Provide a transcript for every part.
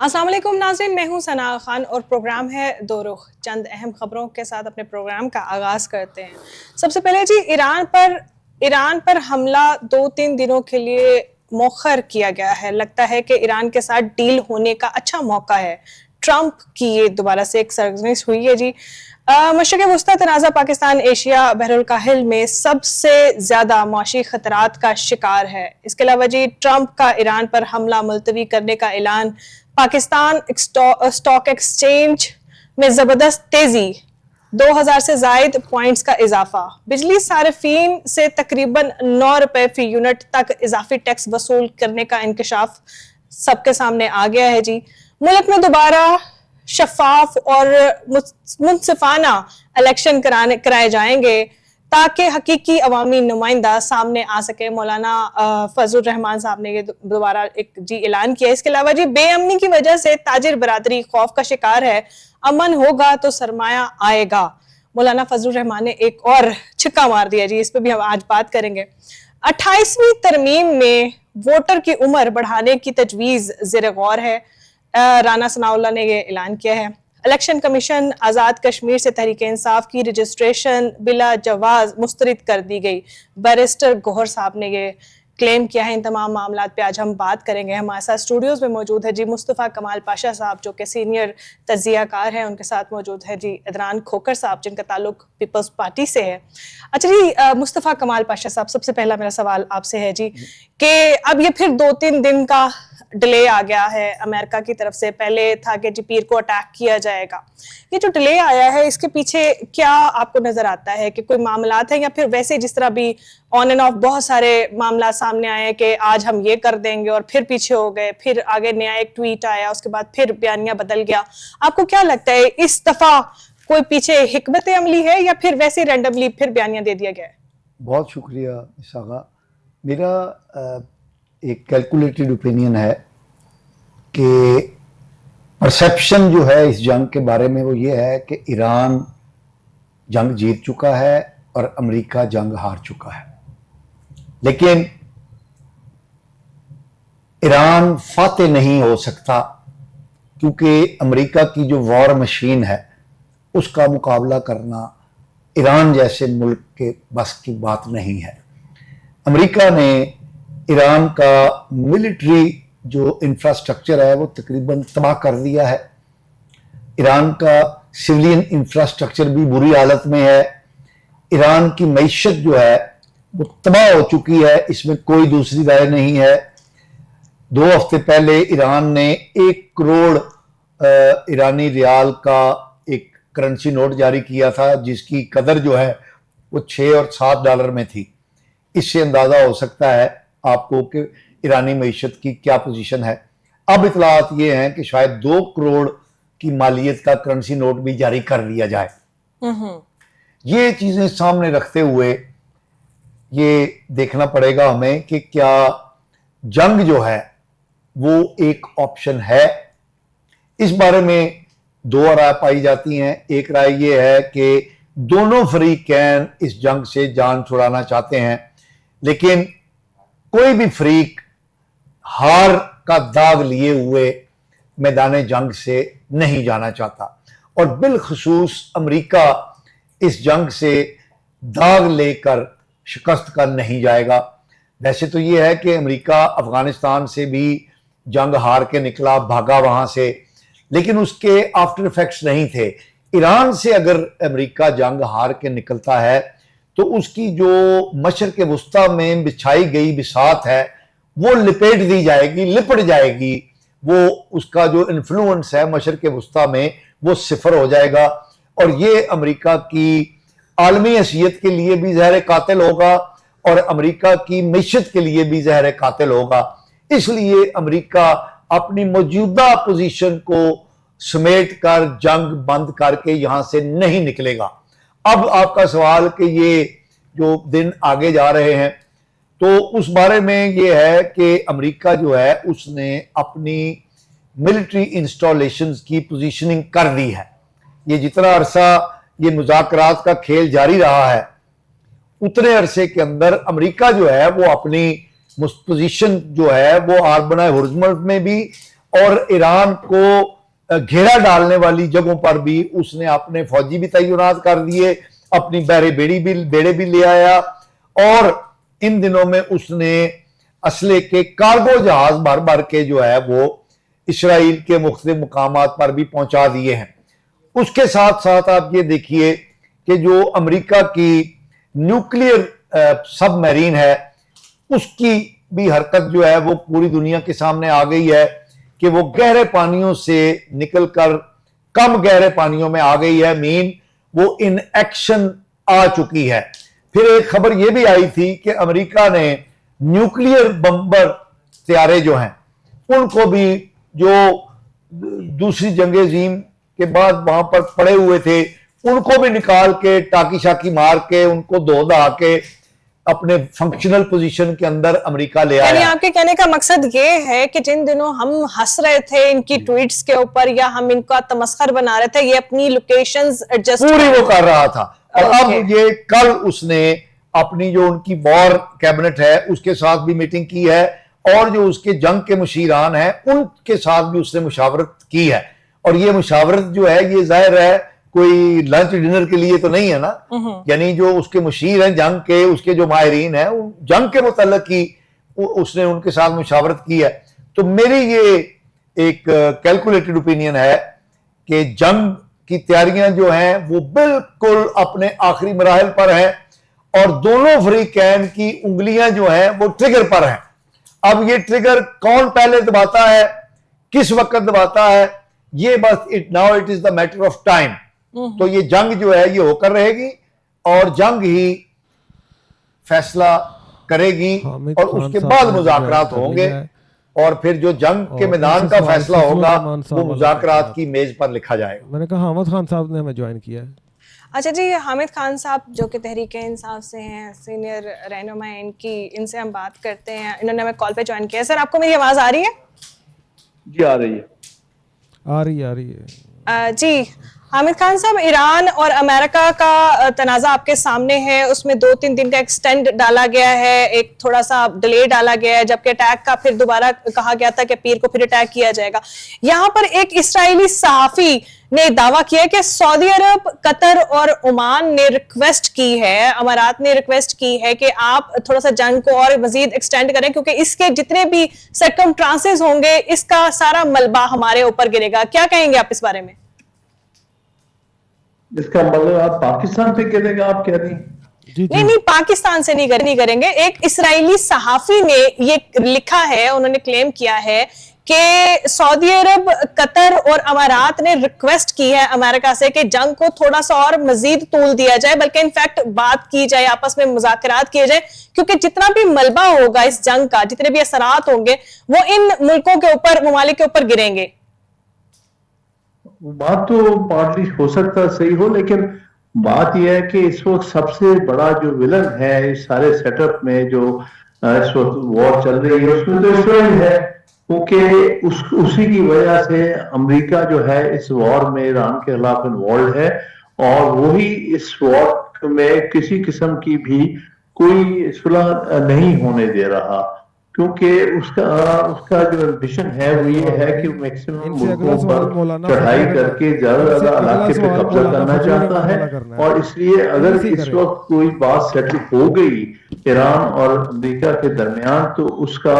अस्सलाम वालेकुम नाज़रीन, मैं हूं सना खान और प्रोग्राम है दो रुख। चंद अहम खबरों के साथ अपने प्रोग्राम का आगाज़ करते हैं। सबसे पहले जी, ईरान पर हमला 2-3 दिनों के लिए मौखर किया गया है। लगता है कि ईरान के साथ डील होने का अच्छा मौका है। ट्रंप की ये दोबारा से एक सरगर्मी हुई है जी। मशरिक़ वस्ता तनाज़ा पाकिस्तान एशिया बहरुल काहिल में सबसे ज़्यादा मुआशी खतरात का शिकार है। इसके अलावा जी, ट्रंप का ईरान पर हमला मुलतवी करने का ऐलान, पाकिस्तान स्टॉक एक्सचेंज में ज़बरदस्त तेज़ी, 2000 से ज़ायद पॉइंट्स का इजाफा, बिजली सारिफीन से तकरीबन 9 रुपए फी यूनिट तक इजाफी टैक्स वसूल करने का इंकशाफ सबके सामने आ गया है जी। मुल्क में दोबारा शफाफ और मुनसिफाना इलेक्शन कराए जाएंगे ताकि हकीकी अवामी नुमाइंदा सामने आ सके। मौलाना फजलुर रहमान साहब ने ये दोबारा एक जी ऐलान किया। इसके अलावा जी, बेअमनी की वजह से ताजिर बरादरी खौफ का शिकार है, अमन होगा तो सरमाया आएगा। मौलाना फजलुर रहमान ने एक और छिक्का मार दिया जी, इस पे भी हम आज बात करेंगे। 28वीं तरमीम में वोटर की उम्र बढ़ाने की तजवीज ज़ेर गौर है। राना सनाउल्लाह ने ये ऐलान किया है। इलेक्शन कमीशन आज़ाद कश्मीर से तहरीक इंसाफ की रजिस्ट्रेशन बिला जवाज मुस्तरद कर दी गई। बैरिस्टर गौहर साहब ने ये क्लेम किया है। इन तमाम मामलात पे आज हम बात करेंगे। हमारे साथ स्टूडियोज में मौजूद है जी मुस्तफ़ा कमाल पाशा साहब, जो कि सीनियर तज्ज़ियाकार हैं। उनके साथ मौजूद है जी इदरान खोकर साहब, जिनका ताल्लुक पीपल्स पार्टी से है। अच्छा जी, मुस्तफ़ा कमाल पाशा साहब, सबसे पहला मेरा सवाल आपसे है जी कि अब ये फिर 2-3 दिन का डिले आ गया है अमेरिका की तरफ से। पहले था कि जी पीर को अटैक किया जाएगा। ये जो डिले आया है, इसके पीछे क्या आपको नजर आता है कि कोई मामलात है, या फिर वैसे जिस तरह भी ऑन एंड ऑफ बहुत सारे मामला सामने आए कि आज हम ये कर देंगे और फिर पीछे हो गए, फिर आगे नया एक ट्वीट आया, उसके बाद फिर बयानिया बदल गया। आपको क्या लगता है, इस दफा कोई पीछे हिकमत अमली है या फिर वैसे रैंडमली फिर बयानिया दे दिया गया है? बहुत शुक्रिया इसागा। मेरा एक कैलकुलेटेड ओपिनियन है कि परसेप्शन जो है इस जंग के बारे में वो ये है कि ईरान जंग जीत चुका है और अमेरिका जंग हार चुका है। लेकिन ईरान फातेह नहीं हो सकता, क्योंकि अमेरिका की जो वॉर मशीन है उसका मुकाबला करना ईरान जैसे मुल्क के बस की बात नहीं है। अमेरिका ने ईरान का मिलिट्री जो इंफ्रास्ट्रक्चर है वो तकरीबन तबाह कर दिया है। ईरान का सिविलियन इंफ्रास्ट्रक्चर भी बुरी हालत में है। ईरान की मईशत जो है वो तबाह हो चुकी है, इसमें कोई दूसरी राय नहीं है। 2 हफ्ते पहले ईरान ने 1 करोड़ ईरानी रियाल का एक करेंसी नोट जारी किया था, जिसकी कदर जो है वो 6 और 7 डॉलर में थी। इससे अंदाजा हो सकता है आपको कि ईरानी मईशत की क्या पोजीशन है। अब इतलात ये हैं कि शायद 2 करोड़ की मालियत का करेंसी नोट भी जारी कर दिया जाए। ये चीजें सामने रखते हुए ये देखना पड़ेगा हमें कि क्या जंग जो है वो एक ऑप्शन है। इस बारे में 2 राय पाई जाती हैं। एक राय ये है कि दोनों फरीकैन इस जंग से जान छुड़ाना चाहते हैं, लेकिन कोई भी फरीक हार का दाग लिए हुए मैदान जंग से नहीं जाना चाहता, और बिलखसूस अमेरिका इस जंग से दाग लेकर शिकस्त कर नहीं जाएगा। वैसे तो ये है कि अमेरिका अफगानिस्तान से भी जंग हार के निकला, भागा वहां से, लेकिन उसके आफ्टर इफेक्ट्स नहीं थे। ईरान से अगर अमेरिका जंग हार के निकलता है तो उसकी जो मशरिक़ वस्ता में बिछाई गई बिसात है वो लिपेट दी जाएगी, लिपट जाएगी। वो उसका जो इन्फ्लुएंस है मशरिक़ वस्ता में वो सिफर हो जाएगा, और ये अमेरिका की आलमी हैसियत के लिए भी ज़हर कातिल होगा और अमेरिका की मईशत के लिए भी ज़हर कातिल होगा। इसलिए अमेरिका अपनी मौजूदा पोजीशन को समेट कर जंग बंद करके यहां से नहीं निकलेगा। अब आपका सवाल कि ये जो दिन आगे जा रहे हैं, तो उस बारे में ये है कि अमेरिका जो है उसने अपनी मिलिट्री इंस्टॉलेशंस की पोजीशनिंग कर दी है। ये जितना अरसा ये मुज़ाकरात का खेल जारी रहा है, उतने अरसे के अंदर अमेरिका जो है वो अपनी पोजीशन जो है वो आर्बन हुर्मुज़ में भी اور ایران کو گھیرا ڈالنے والی جگہوں پر بھی اس نے اپنے فوجی بھی تعینات کر دیے, اپنی بیڑے بھی لے آیا, اور ان دنوں میں اس نے اسلحے کے کارگو جہاز بھر بھر کے جو ہے وہ اسرائیل کے مختلف مقامات پر بھی پہنچا دیے ہیں. اس کے ساتھ ساتھ آپ یہ دیکھیے کہ جو امریکہ کی نیوکلیئر سب میرین ہے, اس کی بھی حرکت جو ہے وہ پوری دنیا کے سامنے آ گئی ہے کہ وہ گہرے پانیوں سے نکل کر کم گہرے پانیوں میں آ گئی ہے, مین وہ ان ایکشن آ چکی ہے. پھر ایک خبر یہ بھی آئی تھی کہ امریکہ نے نیوکلیئر بمبر طیارے جو ہیں ان کو بھی, جو دوسری جنگ عظیم کے بعد وہاں پر پڑے ہوئے تھے, ان کو بھی نکال کے ٹاکی شاکی مار کے ان کو دھو دھا کے اپنے فنکشنل پوزیشن کے اندر امریکہ لے آیا. یعنی آپ کے کہنے کا مقصد یہ ہے کہ جن دنوں ہم ہنس رہے تھے ان کی ٹویٹس کے اوپر یا ہم ان کا تمسخر بنا رہے تھے, یہ اپنی لوکیشنز ایڈجسٹ پوری وہ کر رہا تھا. اور اب یہ کل اس نے اپنی جو ان کی وار کیبنٹ ہے اس کے ساتھ بھی میٹنگ کی ہے, اور جو اس کے جنگ کے مشیران ہیں ان کے ساتھ بھی اس نے مشاورت کی ہے. اور یہ مشاورت جو ہے یہ ظاہر ہے کوئی لنچ ڈنر کے لیے تو نہیں ہے نا, یعنی جو اس کے مشیر ہیں جنگ کے, اس کے جو ماہرین ہیں جنگ کے متعلق کی اس نے ان کے ساتھ مشاورت کی ہے. تو میری یہ ایک کیلکولیٹڈ اوپینین ہے کہ جنگ کی تیاریاں جو ہیں وہ بالکل اپنے آخری مراحل پر ہیں, اور دونوں فریقین کی انگلیاں جو ہیں وہ ٹریگر پر ہیں. اب یہ ٹریگر کون پہلے دباتا ہے, کس وقت دباتا ہے, یہ بس now it is the matter of time. تو یہ جنگ جو ہے یہ ہو کر رہے گی, اور جنگ ہی فیصلہ کرے گی, اور اس کے بعد مذاکرات ہوں گے, اور پھر جو جنگ کے میدان کا فیصلہ ہوگا وہ مذاکرات کی میز پر لکھا جائے گا. میں نے کہا حامد خان صاحب نے ہمیں جوائن کیا ہے. اچھا جی, حامد خان صاحب جو کہ تحریک انصاف سے ہیں, سینئر رہنما ہیں, ان سے ہم بات کرتے ہیں. انہوں نے ہمیں کال پہ جوائن کیا ہے. سر آپ کو میری آواز آ رہی ہے؟ جی آ رہی ہے. آ رہی ہے. جی حامد خان صاحب, ایران اور امریکہ کا تنازع آپ کے سامنے ہے, اس میں 2-3 دن کا ایکسٹینڈ ڈالا گیا ہے, ایک تھوڑا سا ڈیلے ڈالا گیا ہے, جبکہ اٹیک کا پھر دوبارہ کہا گیا تھا کہ پیر کو پھر اٹیک کیا جائے گا. یہاں پر ایک اسرائیلی صحافی نے دعویٰ کیا کہ سعودی عرب, قطر اور عمان نے ریکویسٹ کی ہے, امارات نے ریکویسٹ کی ہے کہ آپ تھوڑا سا جنگ کو اور مزید ایکسٹینڈ کریں, کیونکہ اس کے جتنے بھی سرکمسٹانسز ہوں گے اس کا سارا ملبہ ہمارے اوپر گرے گا. کیا کہیں گے آپ اس بارے میں؟ اس کا مطلب آپ پاکستان پہ کرے گا, آپ کہہ رہی ہیں؟ نہیں, پاکستان سے نہیں کریں گے. ایک اسرائیلی صحافی نے یہ لکھا ہے, انہوں نے کلیم کیا ہے کہ سعودی عرب, قطر اور امارات نے ریکویسٹ کی ہے امریکہ سے کہ جنگ کو تھوڑا سا اور مزید طول دیا جائے, بلکہ انفیکٹ بات کی جائے, آپس میں مذاکرات کیے جائے, کیونکہ جتنا بھی ملبہ ہوگا اس جنگ کا, جتنے بھی اثرات ہوں گے وہ ان ملکوں کے اوپر, ممالک کے اوپر گریں گے. بات تو پارٹلی ہو سکتا صحیح ہو, لیکن بات یہ ہے کہ اس وقت سب سے بڑا جو ولن ہے اس سارے سیٹ اپ میں جو اس وقت وار چل رہی ہے اس میں تو اسرائیل ہے, کیونکہ اسی کی وجہ سے امریکہ جو ہے اس وار میں ایران کے خلاف انوالوڈ ہے, اور وہی اس وار میں کسی قسم کی بھی کوئی صلح نہیں ہونے دے رہا, کیونکہ اس کا جو امبیشن ہے وہ یہ ہے کہ میکسیمم ملکوں پر چڑھائی کر کے زیادہ سے زیادہ علاقے پہ قبضہ کرنا چاہتا ہے. اور اس لیے اگر اس وقت کوئی بات سیٹل ہو گئی ایران اور امریکہ کے درمیان تو اس کا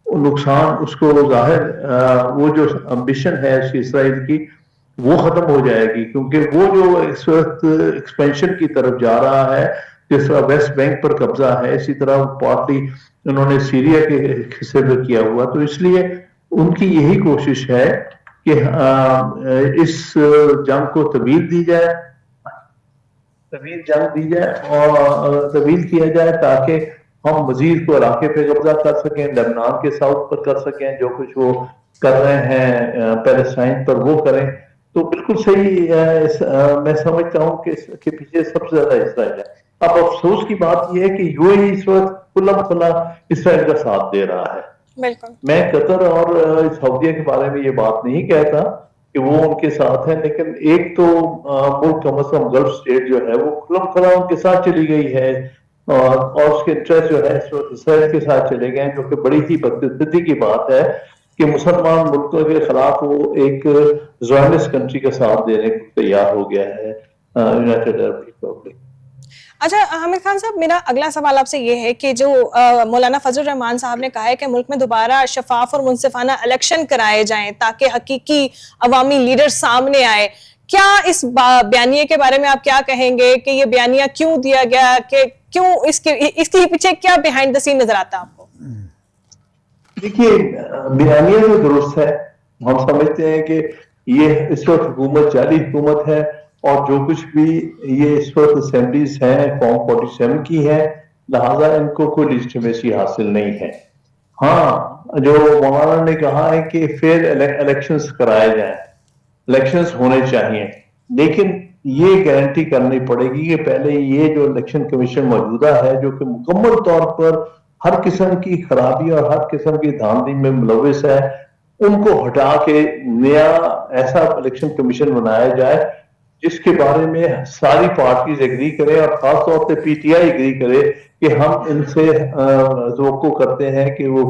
نقصان, اس کو ظاہر وہ جو امبیشن ہے اسرائیل کی وہ ختم ہو جائے گی, کیونکہ وہ جو اس وقت ایکسپینشن کی طرف جا رہا ہے, جس طرح ویسٹ بینک پر قبضہ ہے, اسی طرح پارٹلی انہوں نے سیریا کے حصے پر کیا ہوا, تو اس لیے ان کی یہی کوشش ہے کہ اس جنگ کو طویل جنگ دی جائے اور طویل کیا جائے تاکہ ہم مزید کو علاقے پہ قبضہ کر سکیں, لبنان کے ساؤتھ پر کر سکیں, جو کچھ وہ کر رہے ہیں پیلسٹائن پر وہ کریں. تو بالکل صحیح میں سمجھتا ہوں کہ اس کے پیچھے سب سے زیادہ اسرائیل ہے. اب افسوس کی بات یہ ہے کہ یو اے ای اس وقت کھلا اسرائیل کا ساتھ دے رہا ہے. بالکل, میں قطر اور سعودیہ کے بارے میں یہ بات نہیں کہتا کہ وہ ان کے ساتھ ہیں, لیکن ایک تو ملک کم از کم گلف اسٹیٹ جو ہے وہ کھلا ان کے ساتھ چلی گئی ہے, اور اس کے انٹرسٹ جو ہے اس وقت اسرائیل کے ساتھ چلے گئے ہیں, جو کہ بڑی ہی بدقسمتی کی بات ہے. کہ مسلمان ملکوں کے خلاف وہ ایک زائنسٹ کنٹری کا ساتھ دینے کو تیار ہو گیا ہے یونائٹڈ عرب ریپبلک. اچھا حامد خان صاحب، میرا اگلا سوال آپ سے یہ ہے کہ جو مولانا فضل الرحمان صاحب نے کہا ہے کہ ملک میں دوبارہ شفاف اور منصفانہ الیکشن کرائے جائیں تاکہ حقیقی عوامی لیڈر سامنے آئے، کیا اس بیانیے کے بارے میں آپ کیا کہیں گے کہ یہ بیانیہ کیوں دیا گیا، کہ کیوں اس کے پیچھے کیا بیہائنڈ دا سین نظر آتا ہے آپ کو؟ دیکھیے بیانیہ تو درست ہے، ہم سمجھتے ہیں کہ یہ اس وقت حکومت جعلی حکومت ہے اور جو کچھ بھی یہ اس وقت اسمبلیز ہیں فارم 47 کی ہے، لہٰذا ان کو کوئی لیجٹیمیسی حاصل نہیں ہے. ہاں جو مولانا نے کہا ہے کہ فیئر الیکشنز کرائے جائیں، الیکشنز ہونے چاہیے، لیکن یہ گارنٹی کرنی پڑے گی کہ پہلے یہ جو الیکشن کمیشن موجودہ ہے جو کہ مکمل طور پر ہر قسم کی خرابی اور ہر قسم کی دھاندلی میں ملوث ہے، ان کو ہٹا کے نیا ایسا الیکشن کمیشن بنایا جائے جس کے بارے میں ساری پارٹیز ایگری کرے اور خاص طور پہ پی ٹی آئی ایگری کرے کہ ہم ان سے توقع کرتے ہیں کہ وہ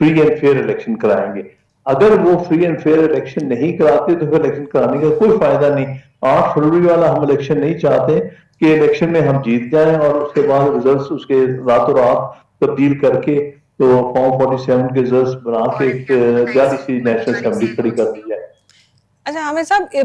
فری اینڈ فیئر الیکشن کرائیں گے. اگر وہ فری اینڈ فیئر الیکشن نہیں کراتے تو پھر الیکشن کرانے کا کوئی فائدہ نہیں. 8 فروری والا ہم الیکشن نہیں چاہتے کہ الیکشن میں ہم جیت جائیں اور اس کے بعد ریزلٹس اس کے راتوں رات تبدیل کر کے تو فارم 47 کے ریزلٹس بنا کے ایک جعلی سی نیشنل اسمبلی کھڑی کر دی جائے. اچھا حامد صاحب،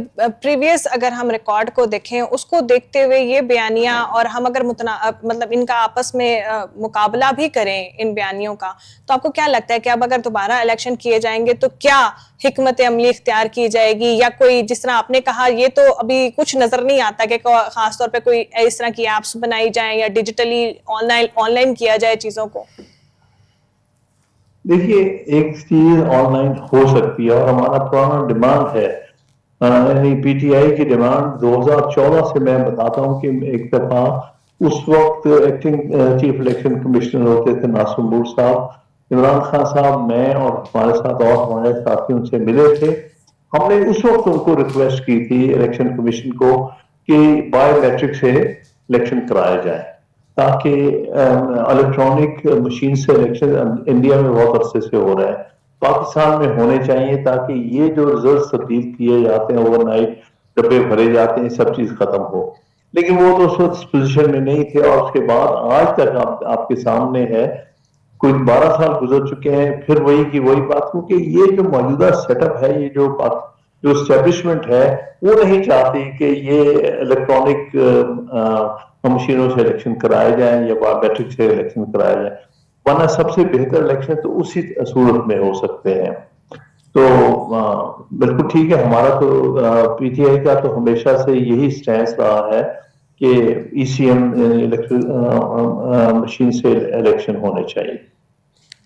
پریویس اگر ہم ریکارڈ کو دیکھیں، اس کو دیکھتے ہوئے یہ بیانیہ اور ہم اگر مطلب ان کا آپس میں مقابلہ بھی کریں ان بیانیوں کا، تو آپ کو کیا لگتا ہے کہ اب اگر دوبارہ الیکشن کیے جائیں گے تو کیا حکمت عملی اختیار کی جائے گی، یا کوئی جس طرح آپ نے کہا یہ تو ابھی کچھ نظر نہیں آتا کہ خاص طور پہ کوئی اس طرح کی ایپس بنائی جائیں یا ڈیجیٹلی آن لائن کیا جائے چیزوں کو؟ دیکھیے ایک چیز آن لائن ہو سکتی ہے اور ہمارا پرانا ڈیمانڈ ہے، یعنی پی ٹی آئی کی ڈیمانڈ 2014 سے میں بتاتا ہوں کہ ایک دفعہ اس وقت ایکٹنگ چیف الیکشن کمشنر ہوتے تھے ناصر نور صاحب، عمران خان صاحب، میں اور ہمارے ساتھ اور ہمارے ساتھی ان سے ملے تھے. ہم نے اس وقت ان کو ریکویسٹ کی تھی الیکشن کمیشن کو کہ بایو میٹرک سے الیکشن کرایا جائے تاکہ الیکٹرانک مشین سے الیکشن انڈیا میں بہت عرصے سے ہو رہا ہے، پاکستان میں ہونے چاہیے تاکہ یہ جو ریزلٹ تبدیل کیے جاتے ہیں اوور نائٹ ڈبے بھرے جاتے ہیں سب چیز ختم ہو. لیکن وہ تو اس وقت اس پوزیشن میں نہیں تھے اور اس کے بعد آج تک آپ کے سامنے ہے، کوئی 12 سال گزر چکے ہیں، پھر وہی کی وہی بات. کیونکہ یہ جو موجودہ سیٹ اپ ہے، یہ جو اسٹیبلشمنٹ ہے وہ نہیں چاہتی کہ یہ الیکٹرانک مشینوں سے الیکشن کرائے جائیں یا بایومیٹرک سے الیکشن کرائے جائیں، ورنہ سب سے بہتر الیکشن تو اسی صورت میں ہو سکتے ہیں. تو بالکل ٹھیک ہے، ہمارا تو پی ٹی آئی کا تو ہمیشہ سے یہی سٹینس رہا ہے کہ ای سی ایم مشین سے الیکشن ہونے چاہیے.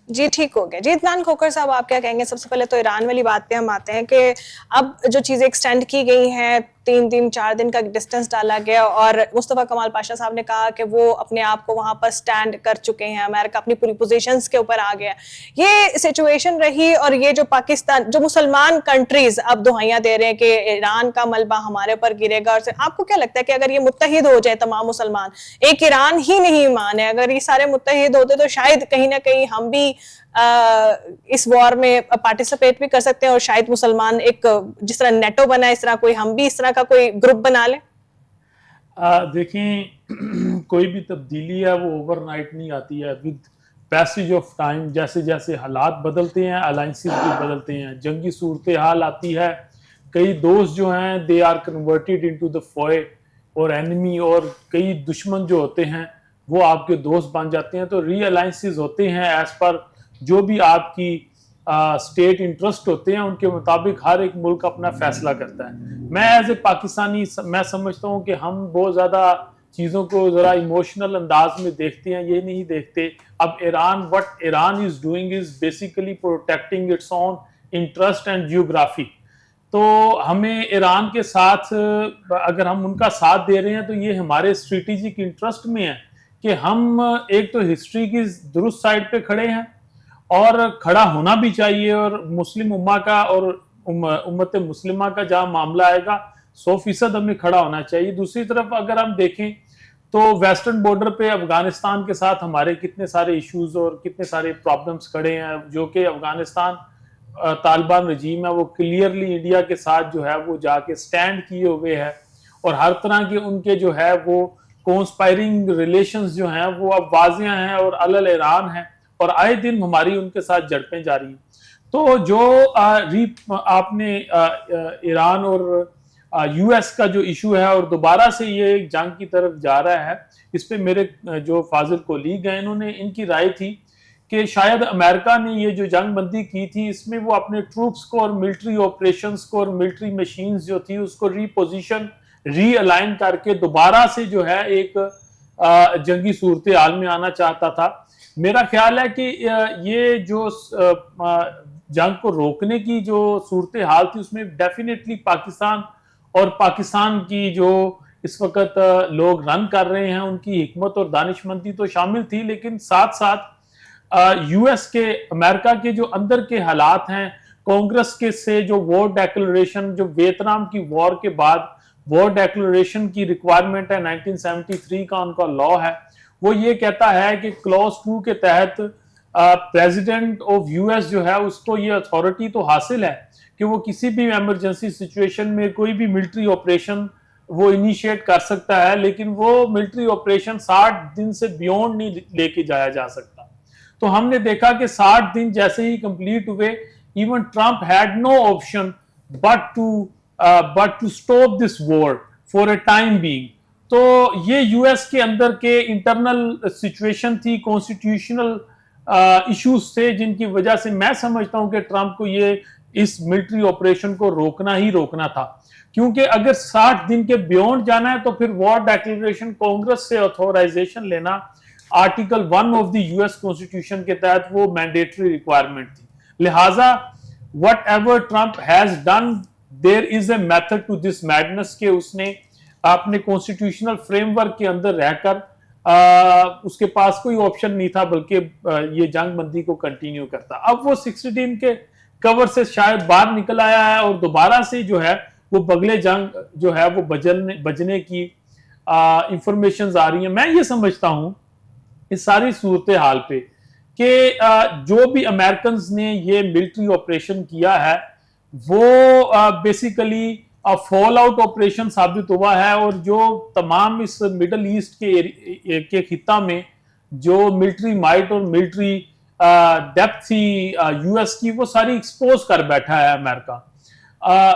جی ٹھیک ہو گیا. جی عدنان کھوکھر صاحب، آپ کیا کہیں گے؟ سب سے پہلے تو ایران والی بات پہ ہم آتے ہیں کہ اب جو چیزیں ایکسٹینڈ کی گئی ہیں، 3 دن 4 دن کا ڈسٹینس ڈالا گیا اور مصطفیٰ کمال پاشا صاحب نے کہا کہ وہ اپنے آپ کو وہاں پر سٹینڈ کر چکے ہیں، امریکہ اپنی پوری پوزیشنز کے اوپر آ گیا. یہ سچویشن رہی اور یہ جو پاکستان، جو مسلمان کنٹریز اب دہائیاں دے رہے ہیں کہ ایران کا ملبہ ہمارے اوپر گرے گا، اور آپ کو کیا لگتا ہے کہ اگر یہ متحد ہو جائے تمام مسلمان، ایک ایران ہی نہیں مانے، اگر یہ سارے متحد ہوتے تو شاید کہیں نہ کہیں ہم بھی اس وار میں پارٹیسپیٹ بھی کر سکتے ہیں اور شاید مسلمان ایک جس طرح نیٹو بنا ہے اس طرح کوئی ہم بھی اس طرح کا کوئی گروپ بنا لیں. دیکھیں کوئی بھی تبدیلی ہے وہ اوور نائٹ نہیں آتی ہے، ود پیسیج آف ٹائم جیسے جیسے حالات بدلتے ہیں الائنسز بھی بدلتے ہیں، جنگی صورتحال آتی ہے، کئی دوست جو ہیں they are converted into the foe اور اینمی، اور کئی دشمن جو ہوتے ہیں وہ آپ کے دوست بن جاتے ہیں. تو ری الائنسز ہوتے ہیں ایز پر جو بھی آپ کی اسٹیٹ انٹرسٹ ہوتے ہیں، ان کے مطابق ہر ایک ملک اپنا فیصلہ کرتا ہے. میں ایز اے پاکستانی میں سمجھتا ہوں کہ ہم بہت زیادہ چیزوں کو ذرا ایموشنل انداز میں دیکھتے ہیں، یہ نہیں دیکھتے. اب Iran what Iran is doing is basically protecting its own interest and geography. تو ہمیں ایران کے ساتھ اگر ہم ان کا ساتھ دے رہے ہیں تو یہ ہمارے اسٹریٹجک انٹرسٹ میں ہے کہ ہم ایک تو ہسٹری کی درست سائڈ پہ کھڑے ہیں اور کھڑا ہونا بھی چاہیے، اور مسلم امہ کا اور امت مسلمہ کا جہاں معاملہ آئے گا 100% ہمیں کھڑا ہونا چاہیے. دوسری طرف اگر ہم دیکھیں تو ویسٹرن بارڈر پہ افغانستان کے ساتھ ہمارے کتنے سارے ایشوز اور کتنے سارے پرابلمز کھڑے ہیں، جو کہ افغانستان طالبان رجیم ہے وہ کلیئرلی انڈیا کے ساتھ جو ہے وہ جا کے سٹینڈ کیے ہوئے ہے اور ہر طرح کے ان کے جو ہے وہ کونسپائرنگ ریلیشنز جو ہیں وہ اب واضح ہیں اور علل ایران ہیں اور آئے دن ہماری ان کے ساتھ جھڑپیں جاری ہیں. تو جو آپ نے ایران اور یو ایس کا جو ایشو ہے اور دوبارہ سے یہ ایک جنگ کی طرف جا رہا ہے, اس پہ میرے جو فاضل کولیگ ہیں انہوں نے ان کی رائے تھی کہ شاید امریکہ نے یہ جو جنگ بندی کی تھی اس میں وہ اپنے ٹروپس کو اور ملٹری آپریشنز کو اور ملٹری مشینز جو تھی اس کو ری پوزیشن ری الائن کر کے دوبارہ سے جو ہے ایک جنگی صورتحال میں آنا چاہتا تھا. میرا خیال ہے کہ یہ جو جنگ کو روکنے کی جو صورتحال تھی اس میں ڈیفینیٹلی پاکستان اور پاکستان کی جو اس وقت لوگ رن کر رہے ہیں ان کی حکمت اور دانشمندی تو شامل تھی, لیکن ساتھ ساتھ یو ایس کے امریکہ کے جو اندر کے حالات ہیں, کانگریس کے سے جو وار ڈیکلریشن جو ویتنام کی وار کے بعد وار ڈیکلریشن کی ریکوائرمنٹ ہے 1973 کا ان کا لا ہے, وہ یہ کہتا ہے کہ کلوز 2 کے تحت پریزیڈنٹ آف یو ایس جو ہے اس کو یہ اتھارٹی تو حاصل ہے کہ وہ کسی بھی ایمرجنسی سچویشن میں کوئی بھی ملٹری آپریشن وہ انیشیٹ کر سکتا ہے, لیکن وہ ملٹری آپریشن 60 دن سے بیونڈ نہیں لے کے جایا جا سکتا. تو ہم نے دیکھا کہ 60 دن جیسے ہی کمپلیٹ ہوئے, even Trump had no option but to stop this war for a time being. تو یہ یو ایس کے اندر کے انٹرنل سچویشن تھی, کانسٹیٹیوشنل ایشوز تھے جن کی وجہ سے میں سمجھتا ہوں کہ ٹرمپ کو یہ اس ملٹری آپریشن کو روکنا ہی روکنا تھا, کیونکہ اگر 60 دن کے بیونڈ جانا ہے تو پھر وار ڈیکلریشن کانگریس سے آتھورائزیشن لینا article 1 of the U S constitution کے تحت وہ مینڈیٹری ریکوائرمنٹ تھی. لہٰذا whatever Trump has done there is a method to this madness کہ اس نے اپنے کانسٹیٹیوشنل فریم ورک کے اندر رہ کر اس کے پاس کوئی آپشن نہیں تھا بلکہ یہ جنگ بندی کو کنٹینیو کرتا. اب وہ 60 دن کے کور سے شاید باہر نکل آیا ہے اور دوبارہ سے جو ہے وہ بغلے جنگ جو ہے وہ بجنے کی انفارمیشنز آ رہی ہیں. میں یہ سمجھتا ہوں اس ساری صورتحال پہ کہ جو بھی امریکنز نے یہ ملٹری آپریشن کیا ہے وہ بیسیکلی فال آؤٹ آپریشن ثابت ہوا ہے, اور جو تمام اس مڈل ایسٹ کے خطہ میں جو ملٹری مائٹ اور ملٹری ڈیپتھ تھی یو ایس کی وہ ساری ایکسپوز کر بیٹھا ہے امریکہ.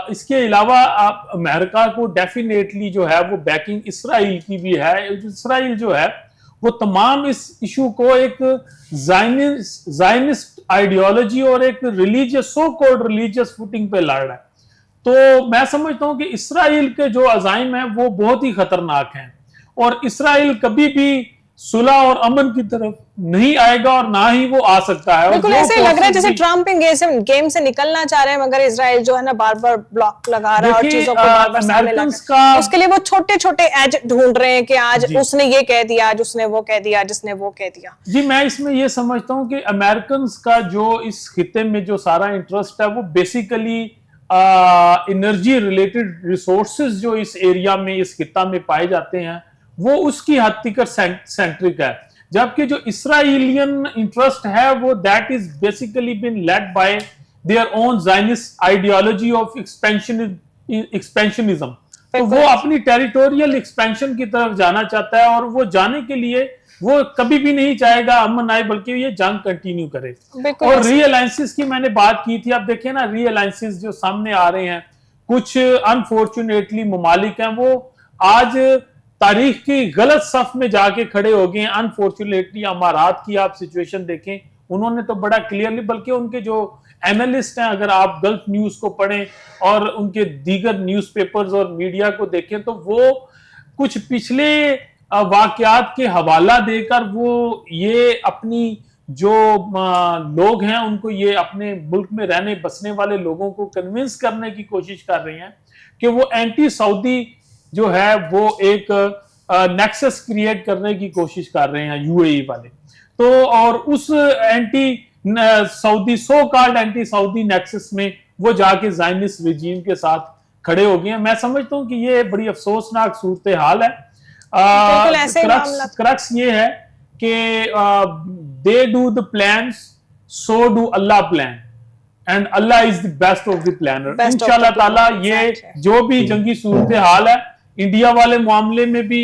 اس کے علاوہ امریکہ کو ڈیفینیٹلی جو ہے وہ بیکنگ اسرائیل کی بھی ہے. اسرائیل جو ہے وہ تمام اس ایشو کو ایک زائنسٹ آئیڈیالوجی اور ایک religious so called religious footing پہ لڑ رہا ہے. تو میں سمجھتا ہوں کہ اسرائیل کے جو عزائم ہیں وہ بہت ہی خطرناک ہیں, اور اسرائیل کبھی بھی صلح اور امن کی طرف نہیں آئے گا اور نہ ہی وہ آ سکتا ہے. بالکل ایسے لگ رہا ہے جیسے ٹرمپ گیم سے نکلنا چاہ رہے ہیں, مگر اسرائیل جو ہے نا بار بار بلاک لگا رہا ہے اور چیزوں کو بار بار سامنے لا رہا ہے. اس کے لیے وہ چھوٹے چھوٹے ایج ڈھونڈ رہے ہیں کہ آج اس نے یہ کہہ دیا, آج اس نے وہ کہہ دیا, جس نے وہ کہہ دیا. جی میں اس میں یہ سمجھتا ہوں کہ امریکنز کا جو اس خطے میں جو سارا انٹرسٹ ہے وہ بیسیکلی انرجی ریلیٹڈ ریسورسز جو اس ایریا میں اس خطہ میں پائے جاتے ہیں وہ اس کی حد تک سینٹرک ہے, جبکہ جو اسرائیلین انٹرسٹ ہے وہ that is basically been led by their own Zionist ideology of expansionism. تو وہ اپنی ٹیریٹوریل ایکسپینشن کی طرف جانا چاہتا ہے, اور وہ جانے کے لیے وہ کبھی بھی نہیں چاہے گا امن آئے بلکہ یہ جنگ کنٹینیو کرے. اور ری الائنسز کی میں نے بات کی تھی, اب دیکھیں نا ری الائنسز جو سامنے آ رہے ہیں, کچھ انفارچونیٹلی ممالک ہیں وہ آج تاریخ کی غلط صف میں جا کے کھڑے ہو گئے ہیں. انفارچونیٹلی امارات کی آپ سچویشن دیکھیں, انہوں نے تو بڑا کلیئرلی, بلکہ ان کے جو اینالسٹ ہیں اگر آپ گلف نیوز کو پڑھیں اور ان کے دیگر نیوز پیپرز اور میڈیا کو دیکھیں تو وہ کچھ پچھلے واقعات کے حوالہ دے کر وہ یہ اپنی جو لوگ ہیں ان کو یہ اپنے ملک میں رہنے بسنے والے لوگوں کو کنونس کرنے کی کوشش کر رہے ہیں کہ وہ اینٹی سعودی جو ہے وہ ایک نیکسس کریٹ کرنے کی کوشش کر رہے ہیں یو اے ای والے. تو اور اس اینٹی سعودی سو کالڈ اینٹی سعودی نیکسس میں وہ جا کے زائنسٹ رجیم کے ساتھ کھڑے ہو گئے ہیں. میں سمجھتا ہوں کہ یہ بڑی افسوسناک صورتحال ہے. کرکس یہ ہے کہ they do the plans so do Allah plan, and Allah is the best of the planner. Best of the इंशाल्लाह ताला planner, ये exactly. जो भी जंगी सूरत हाल है इंडिया वाले मामले में भी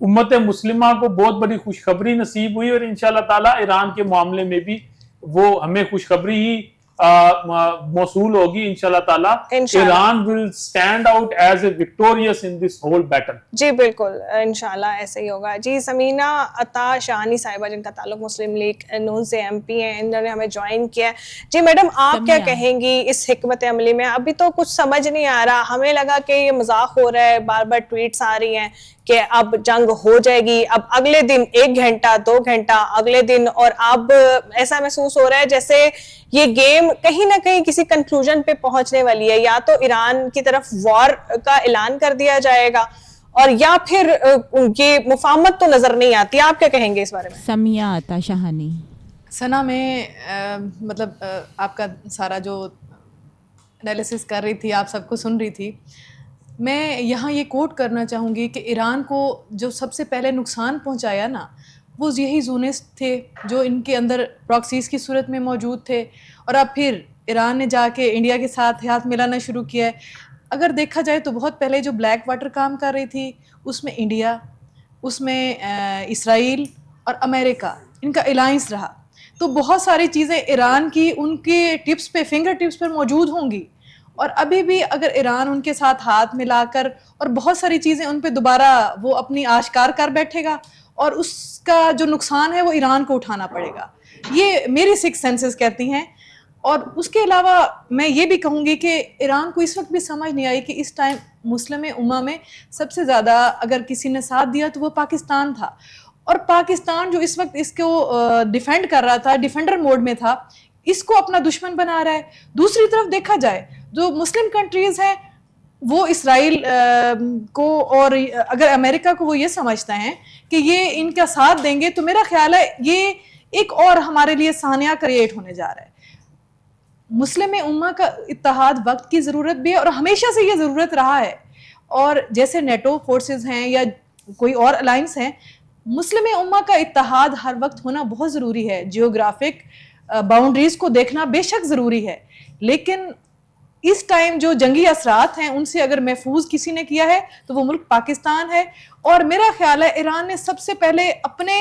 उम्मत मुस्लिमा को बहुत बड़ी खुशखबरी नसीब हुई, और इंशाल्लाह ताला ईरान के मामले में भी वो हमें खुशखबरी ही मौसूल होगी इंशाल्लाह ताला. Iran will stand out as a victorious in this whole battle. जी बिल्कुल, इंशाल्लाह ऐसे ही होगा. जी समीना अता शाहानी साहिबा, जिनका ताल्लुक मुस्लिम लीग नून से MP हैं, इन्होंने हमें ज्वाइन किया है. जी मैडम, आप क्या कहेंगी इस हिकमत अमली में? अभी तो कुछ समझ नहीं आ रहा, हमें लगा कि ये मजाक हो रहा है, बार बार ट्वीट्स आ रही हैं कि अब जंग हो जाएगी, अब अगले दिन 1 घंटा 2 घंटा अगले दिन, और अब ऐसा महसूस हो रहा है जैसे ये गेम कहीं ना कहीं किसी कंक्लूजन पे पहुंचने वाली है. या तो ईरान की तरफ वॉर का ऐलान कर दिया जाएगा, और या फिर ये मुफाहमत तो नजर नहीं आती. आप क्या कहेंगे इस बारे में? समिया अता शाहानी. सना में मतलब आपका सारा जो एनालिसिस कर रही थी, आप सबको सुन रही थी, मैं यहाँ ये कोट करना चाहूँगी कि ईरान को जो सबसे पहले नुकसान पहुँचाया ना, वो यही ज़ूनिस्ट थे जो इनके अंदर प्रॉक्सीज़ की सूरत में मौजूद थे, और अब फिर ईरान ने जाके इंडिया के साथ हाथ मिलाना शुरू किया है. अगर देखा जाए तो बहुत पहले जो ब्लैक वाटर काम कर रही थी, उसमें इंडिया, उसमें इसराइल और अमेरिका, इनका अलायंस रहा. तो बहुत सारी चीज़ें ईरान की उनके टिप्स पे, फिंगर टिप्स पर मौजूद होंगी, और अभी भी अगर ईरान उनके साथ हाथ मिलाकर और बहुत सारी चीज़ें उन पे दोबारा वो अपनी आश्कार कर बैठेगा, और उसका जो नुकसान है वो ईरान को उठाना पड़ेगा. ये मेरी 6 सेंसेस कहती हैं. और उसके अलावा मैं ये भी कहूँगी कि ईरान को इस वक्त भी समझ नहीं आई कि इस टाइम मुस्लिम उम्मा में सबसे ज़्यादा अगर किसी ने साथ दिया तो वो पाकिस्तान था, और पाकिस्तान जो इस वक्त इसको डिफेंड कर रहा था, डिफेंडर मोड में था, इसको अपना दुश्मन बना रहा है. दूसरी तरफ देखा जाए जो मुस्लिम कंट्रीज़ हैं वो इसराइल को और अगर अमेरिका को वो ये समझते हैं कि ये इनका साथ देंगे, तो मेरा ख्याल है ये एक और हमारे लिए सानिया क्रिएट होने जा रहा है. मुस्लिम उम्मा का इत्तेहाद वक्त की ज़रूरत भी है, और हमेशा से ये ज़रूरत रहा है. और जैसे नेटो फोर्सेस हैं या कोई और अलायंस हैं, मुस्लिम उम्मा का इत्तेहाद हर वक्त होना बहुत ज़रूरी है. जियोग्राफिक बाउंड्रीज़ को देखना बेशक ज़रूरी है, लेकिन इस टाइम जो जंगी असरात हैं उनसे अगर महफूज किसी ने किया है तो वो मुल्क पाकिस्तान है. और मेरा ख्याल है ईरान ने सबसे पहले अपने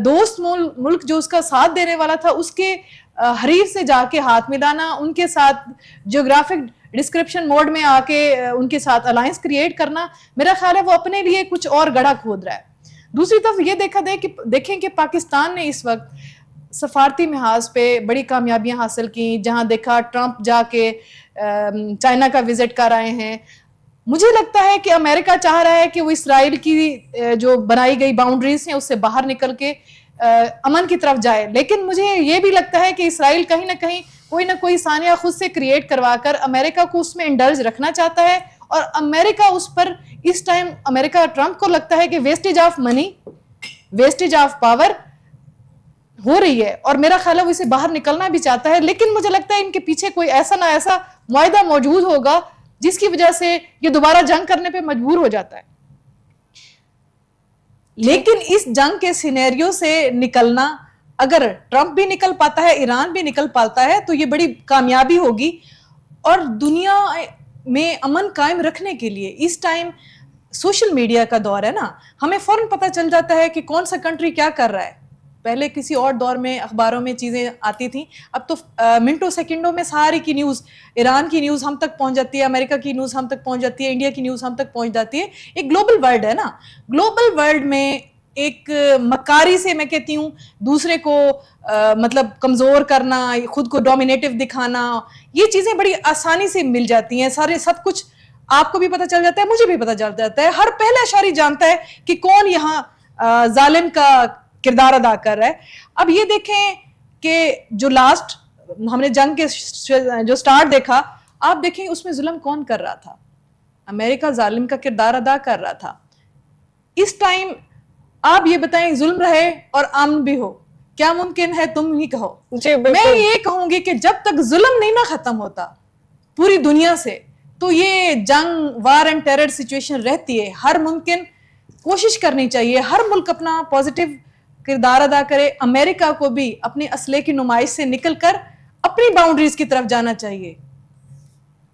दोस्त मुल्क जो उसका साथ देने वाला था, उसके हरीफ से जाके हाथ मिलाना, उनके साथ जियोग्राफिक डिस्क्रिप्शन मोड में आके उनके साथ अलायंस क्रिएट करना, मेरा ख्याल है वो अपने लिए कुछ और गड्ढा खोद रहा है. दूसरी तरफ ये देखें कि पाकिस्तान ने इस वक्त सफारती मिहाज पे बड़ी कामयाबियां हासिल की. जहां देखा ट्रंप जाके चाइना का विजिट कर आए हैं. मुझे लगता है कि अमेरिका चाह रहा है कि वो इसराइल की जो बनाई गई बाउंड्रीज हैं उससे बाहर निकल के अमन की तरफ जाए. लेकिन मुझे ये भी लगता है कि इसराइल कहीं ना कोई सानिया खुद से क्रिएट करवाकर अमेरिका को उसमें इंडल्ज रखना चाहता है, और अमेरिका उस पर इस टाइम अमेरिका ट्रंप को लगता है कि wastage of money, wastage of power हो रही है, और मेरा ख्याल है वो इसे बाहर निकलना भी चाहता है. लेकिन मुझे लगता है इनके पीछे कोई ऐसा ना ऐसा मुआहदा मौजूद होगा जिसकी वजह से ये दोबारा जंग करने पे मजबूर हो जाता है. लेकिन इस जंग के सिनेरियो से निकलना, अगर ट्रंप भी निकल पाता है, ईरान भी निकल पाता है, तो ये बड़ी कामयाबी होगी. और दुनिया में अमन कायम रखने के लिए इस टाइम सोशल मीडिया का दौर है ना, हमें फौरन पता चल जाता है कि कौन सा कंट्री क्या कर रहा है. पहले किसी और दौर में अखबारों में चीज़ें आती थी, अब तो मिनटों सेकंडों में सारी की न्यूज़, ईरान की न्यूज़ हम तक पहुंच जाती है, अमेरिका की न्यूज़ हम तक पहुंच जाती है, इंडिया की न्यूज़ हम तक पहुंच जाती है. एक ग्लोबल वर्ल्ड है ना, ग्लोबल वर्ल्ड में एक मक्कारी से मैं कहती हूँ दूसरे को मतलब कमज़ोर करना, खुद को डोमिनेटिव दिखाना, ये चीज़ें बड़ी आसानी से मिल जाती हैं. सारे सब कुछ आपको भी पता चल जाता है, मुझे भी पता चल जाता है. हर पहला शहरी जानता है कि कौन यहाँ जालिम का किरदार अदा कर रहा है. अब ये देखें कि जो लास्ट हमने जंग के जो स्टार्ट देखा, आप देखें उसमें जुल्म कौन कर रहा था? अमेरिका जालिम का किरदार अदा कर रहा था. इस टाइम आप ये बताएं, जुल्म रहे और अमन भी हो, क्या मुमकिन है? तुम ही कहो. मैं ये कहूंगी कि जब तक जुल्म नहीं ना खत्म होता पूरी दुनिया से, तो ये जंग, वार एंड टेरर सिचुएशन रहती है. हर मुमकिन कोशिश करनी चाहिए, हर मुल्क अपना पॉजिटिव किरदार अदा करे. अमेरिका को भी अपने असले की नुमाइश से निकलकर अपनी बाउंड्रीज की तरफ जाना चाहिए।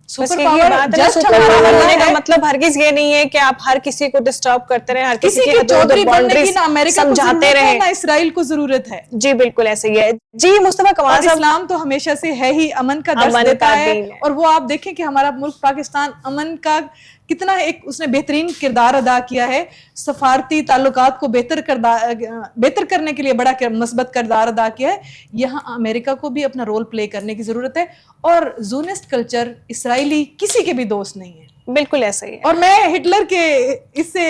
बस सुपर यही पावर बात है ना, जस्ट सुपर हमारा पावर होना होने का है। मतलब हरगिज ये नहीं है कि आप हर किसी को डिस्टर्ब करते रहे, हर किसी किसी की की चौधरी बनने की बाउंड्रीज ना अमेरिका को समझाते जरूरत है रहे। ना इसराइल को जरूरत है। जी बिल्कुल ऐसे ही है जी। मुस्तफा कमाल और साहब, इस्लाम तो हमेशा से है ही, अमन का दर्स अमन देता का है। दीन है। और वो आप देखें कि हमारा मुल्क पाकिस्तान अमन का कितना एक उसने बेहतरीन किरदार अदा किया है। सफारती ताल्लुकात को बेहतर करने के लिए बड़ा मस्बत किरदार अदा किया है। यहाँ अमेरिका को भी अपना रोल प्ले करने की जरूरत है। और ज़ूनिस्ट कल्चर इसराइली किसी के भी दोस्त नहीं है। बिल्कुल ऐसे ही है। और मैं हिटलर के इससे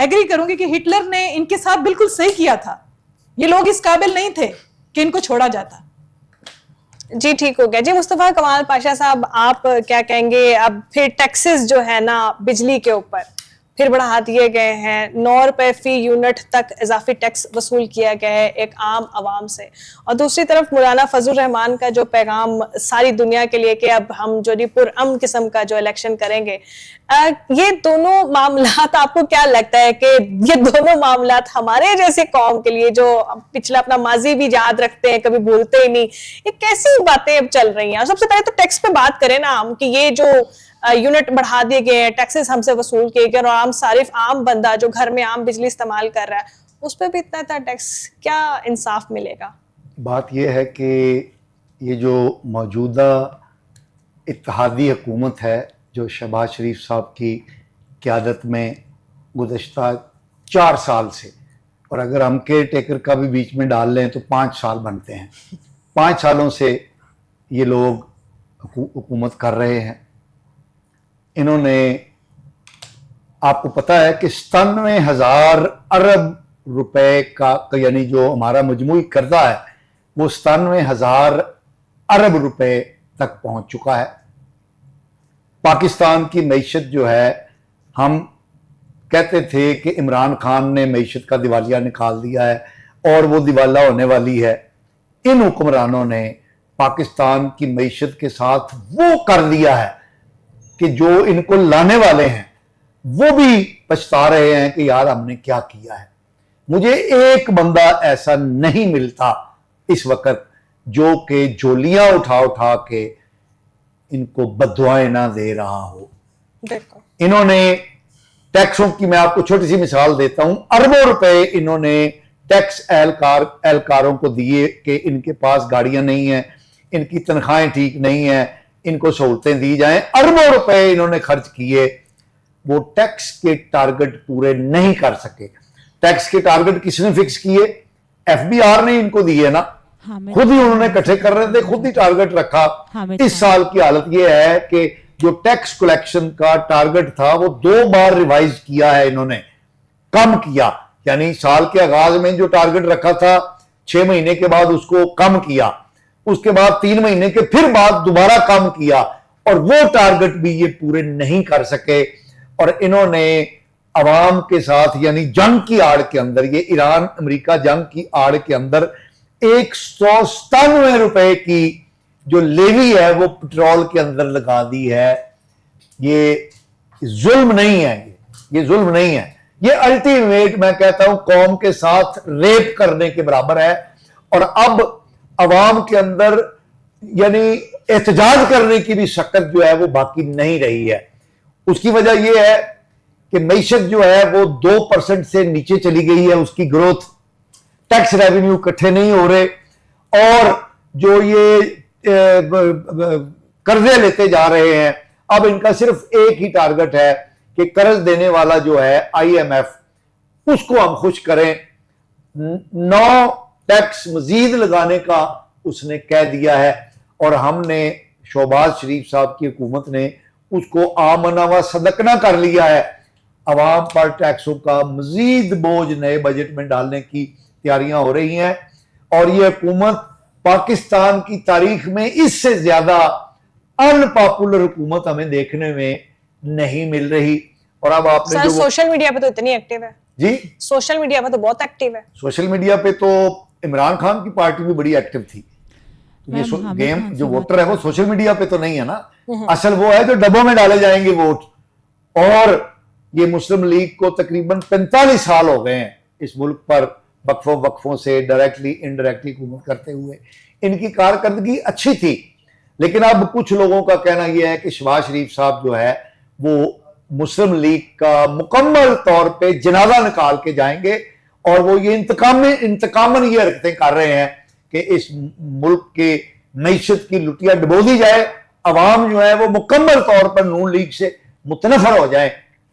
एग्री करूंगी कि हिटलर ने इनके साथ बिल्कुल सही किया था। ये लोग इस काबिल नहीं थे कि इनको छोड़ा जाता। जी ठीक हो गया जी। मुस्तफा कमाल पाशा साहब, आप क्या कहेंगे? अब फिर टैक्सेस जो है ना बिजली के ऊपर फिर बढ़ा दिए गए हैं, 9 रुपए फी यूनिट तक इजाफी टैक्स वसूल किया गया है एक आम आवाम से। और दूसरी तरफ मौलाना फजल रहमान का जो पैगाम सारी दुनिया के लिए कि अब हम जो पुरअमन किस्म का जो इलेक्शन करेंगे, ये दोनों मामलात आपको क्या लगता है कि ये दोनों मामलात हमारे जैसे कौम के लिए जो पिछला अपना माजी भी याद रखते हैं, कभी भूलते ही नहीं, ये कैसी बातें अब चल रही हैं? और सबसे पहले तो टैक्स पे बात करें ना हम, कि ये जो यूनिट बढ़ा दिए गए हैं, टैक्सेस हमसे वसूल किए गए, और आम सारिफ आम बंदा जो घर में आम बिजली इस्तेमाल कर रहा है उस पर भी इतना टैक्स, क्या इंसाफ मिलेगा? बात यह है कि ये जो मौजूदा इत्तेहादी हुकूमत है जो शहबाज शरीफ साहब की क़यादत में गुज़श्ता 4 साल से, और अगर हम केयर टेकर का भी बीच में डाल लें तो 5 साल बनते हैं, 5 सालों से ये लोग हुकूमत कर रहे हैं। इन्होंने, आपको पता है कि 97,000 अरब रुपए का, यानी जो हमारा मजमूई कर्जा है वो 97,000 अरब रुपए तक पहुंच चुका है। पाकिस्तान की मईशत जो है, हम कहते थे कि इमरान खान ने मईशत का दिवालिया निकाल दिया है और वो दिवाला होने वाली है। इन हुक्मरानों ने पाकिस्तान की मईशत के साथ वो कर दिया है कि जो इनको लाने वाले हैं वो भी पछता रहे हैं कि यार हमने क्या किया है। मुझे एक बंदा ऐसा नहीं मिलता इस वक्त जो कि झोलियां उठा उठा के इनको बददुआएं ना दे रहा हो। देखो, इन्होंने टैक्सों की, मैं आपको छोटी सी मिसाल देता हूं, अरबों रुपए इन्होंने टैक्स एहलकारों को दिए कि इनके पास गाड़ियां नहीं हैं, इनकी तनख्वाहें ठीक नहीं है, इनको सहूलतें दी जाएं। अरबों रुपए इन्होंने खर्च किए, वो टैक्स के टारगेट पूरे नहीं कर सके। टैक्स के टारगेट किसने फिक्स किए? FBI ने इनको दिए ना, खुद ही उन्होंने इकट्ठे कर रहे थे, खुद ही टारगेट रखा। इस साल की हालत ये है कि जो टैक्स कलेक्शन का टारगेट था वो 2 बार रिवाइज किया है इन्होंने, कम किया। यानी साल के आगाज में जो टारगेट रखा था 6 महीने के बाद उसको कम किया, उसके बाद 3 महीने के फिर बाद दोबारा कम किया, और वो टारगेट भी ये पूरे नहीं कर सके। और इन्होंने अवाम के साथ, यानी जंग की आड़ के अंदर, ये ईरान अमेरिका जंग की आड़ के अंदर 197 रुपए की जो लेवी है वो पेट्रोल के अंदर लगा दी है। ये जुल्म नहीं है, ये जुल्म नहीं है, ये अल्टीमेट, मैं कहता हूं, कौम के साथ रेप करने के बराबर है। और अब अवाम के अंदर यानी एहतजाज करने की भी शक्ति जो है वो बाकी नहीं रही है। उसकी वजह यह है कि मईशत जो है वो 2% से नीचे चली गई है, उसकी ग्रोथ, टैक्स रेवेन्यू इकट्ठे नहीं हो रहे, और जो ये कर्जे लेते जा रहे हैं, अब इनका सिर्फ एक ही टारगेट है कि कर्ज देने वाला जो है IMF, उसको हम खुश करें। 9 टैक्स मजीद लगाने का उसने कह दिया है, और हमने, शहबाज शरीफ साहब की हुकूमत ने उसको आमना व सदकना कर लिया है। अवाम पर टैक्सों का मजीद बोझ नए बजट में डालने की तैयारियां हो रही हैं, और ये हुकूमत पाकिस्तान की तारीख में इससे ज्यादा अनपॉपुलर हुकूमत हमें देखने में नहीं मिल रही। और अब आपने सर सोशल मीडिया पे तो इतनी एक्टिव है जी, सोशल मीडिया पे तो बहुत एक्टिव है। सोशल मीडिया पे तो इमरान खान की पार्टी भी बड़ी एक्टिव थी। ये गेम जो वोटर है वो सोशल मीडिया पे तो नहीं है ना, असल वो है जो डब्बों में डाले जाएंगे वोट। और ये मुस्लिम लीग को तकरीबन 45 साल हो गए हैं इस मुल्क पर वक्फों से डायरेक्टली इनडायरेक्टली हुकूमत करते हुए। ان کی کارکردگی اچھی تھی، لیکن اب کچھ لوگوں کا کہنا یہ ہے کہ شہباز شریف صاحب جو ہے وہ مسلم لیگ کا مکمل طور پہ جنازہ نکال کے جائیں گے، اور وہ یہ انتقاماً یہ حرکتیں کر رہے ہیں کہ اس ملک کے معیشت کی لٹیا ڈبو دی جائے، عوام جو ہے وہ مکمل طور پر نون لیگ سے متنفر ہو جائیں،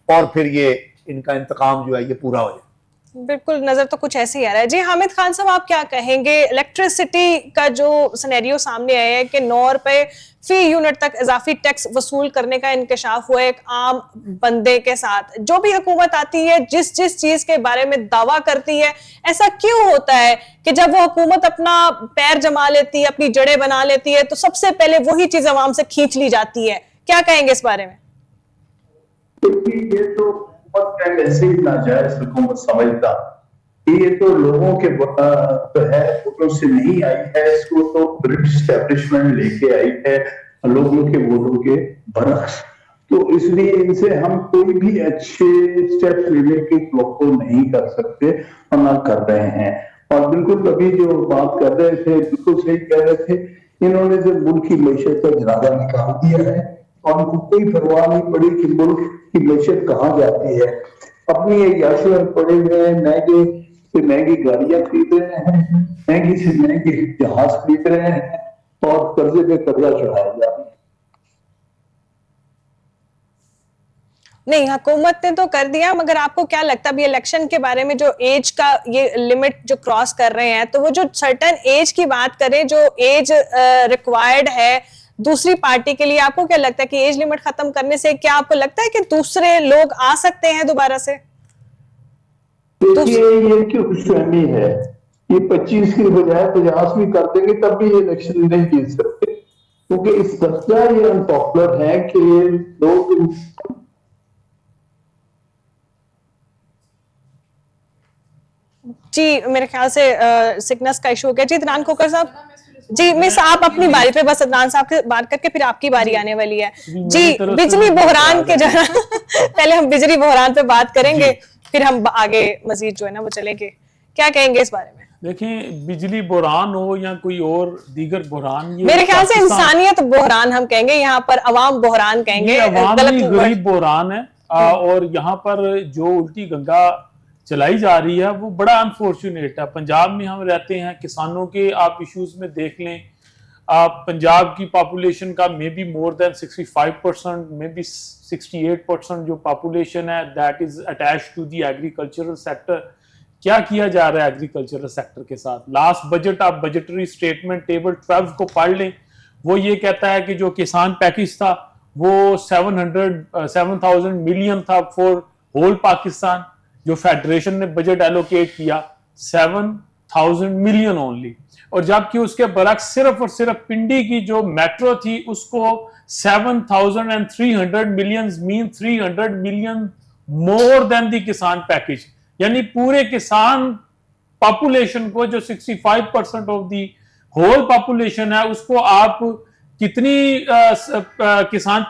اور پھر یہ ان کا انتقام جو ہے یہ پورا ہو جائے۔ بالکل نظر تو کچھ ایسے ہی آ رہا ہے۔ جی حامد خان صاحب، آپ کیا کہیں گے؟ الیکٹریسٹی کا جو سینیریو سامنے آیا ہے کہ 9 روپے فی یونٹ تک اضافی ٹیکس وصول کرنے کا انکشاف ہوا ہے ایک عام بندے کے ساتھ، جو بھی حکومت آتی ہے جس چیز کے بارے میں دعویٰ کرتی ہے، ایسا کیوں ہوتا ہے کہ جب وہ حکومت اپنا پیر جما لیتی ہے، اپنی جڑیں بنا لیتی ہے، تو سب سے پہلے وہی چیز عوام سے کھینچ لی جاتی ہے؟ کیا کہیں گے اس بارے میں؟ یہ تو حکومت کا ایسے ہی ناجائز حکومت سمجھتا، یہ تو لوگوں کے جو ہے ووٹوں سے نہیں آئی ہے، اس کو تو برٹش اسٹیبلشمنٹ لے کے آئی ہے لوگوں کے ووٹوں کے برعکس، تو اس لیے ان سے ہم کوئی بھی اچھے اسٹیپ لینے کی توقع نہیں کر سکتے اور نہ کر رہے ہیں۔ اور بالکل ابھی جو بات کر رہے تھے بالکل صحیح کہہ رہے تھے، انہوں نے جو ملک کی معیشت کا جنازہ نکال دیا ہے اور ان کو کوئی پرواہ نہیں پڑی کہ ملک کی معیشت کہاں جاتی ہے، اپنی عیاشیوں میں پڑے ہوئے ہیں، مہنگے سے مہنگی گاڑیاں خرید رہے ہیں، مہنگی سے مہنگی جہاز خرید رہے ہیں اور قرضے پہ قرضہ چڑھایا جا رہا ہے۔ نہیں، حکومت نے تو کر دیا، مگر آپ کو کیا لگتا ہے ابھی الیکشن کے بارے میں جو ایج کا یہ لمٹ جو کراس کر رہے ہیں، تو وہ جو سرٹن ایج کی بات کریں، جو ایج ریکوائرڈ ہے دوسری پارٹی کے لیے، آپ کو کیا لگتا ہے کہ ایج لمٹ ختم کرنے سے کیا آپ کو لگتا ہے کہ دوسرے لوگ آ سکتے ہیں دوبارہ سے؟ یہ کیوں خوش فہمی ہے، یہ 25 کی بجائے 50 بھی کر دیں گے تب بھی یہ الیکشن نہیں جیت سکتے، کیونکہ اس طرح یہ انپاپولر ہے کہ لوگ جی میرے خیال سے سگنس کا ایشو ہو گیا۔ جی عدنان کھوکھر صاحب، جی مس آپ اپنی باری پہ بس عدنان صاحب کے بات کر کے پھر آپ کی باری آنے والی ہے۔ جی بجلی بحران کے جو ہے پہلے ہم بجلی بحران پہ بات کریں گے، پھر ہم آگے مزید جو ہے نا وہ چلیں گے، کیا کہیں گے اس بارے میں؟ دیکھیں بجلی بحران ہو یا کوئی اور دیگر بحران، میرے خیال سے انسانیت بحران ہم کہیں گے، یہاں پر عوام بحران کہیں گے، عوامی غریب بحران ہے، اور یہاں پر جو الٹی گنگا چلائی جا رہی ہے وہ بڑا انفارچونیٹ ہے۔ پنجاب میں ہم رہتے ہیں، کسانوں کے آپ ایشوز میں دیکھ لیں، پنجاب کی پاپولیشن کا may be more then 65%، may be 68% جو پاپولیشن ہے that is attach to the agricultural sector. کیا کیا جا رہا ہے ایگریکلچرل سیکٹر کے ساتھ؟ لاسٹ بجٹ آپ بجٹری سٹیٹمنٹ ٹیبل 12 کو پڑھ لیں، وہ یہ کہتا ہے کہ جو کسان پیکج تھا وہ 7,000 ملین تھا فور ہول پاکستان، جو فیڈریشن نے بجٹ ایلوکیٹ کیا 7,000 ملین اونلی، اور جبکہ اس کے برعکس صرف اور صرف پنڈی کی جو میٹرو تھی اس کو 7,300 ملین مین 300 ملین مور دین دی کسان پیکج، یعنی پورے کسان پاپولیشن کو جو 65% آف دی ہول پاپولیشن ہے اس کو آپ کتنی کسان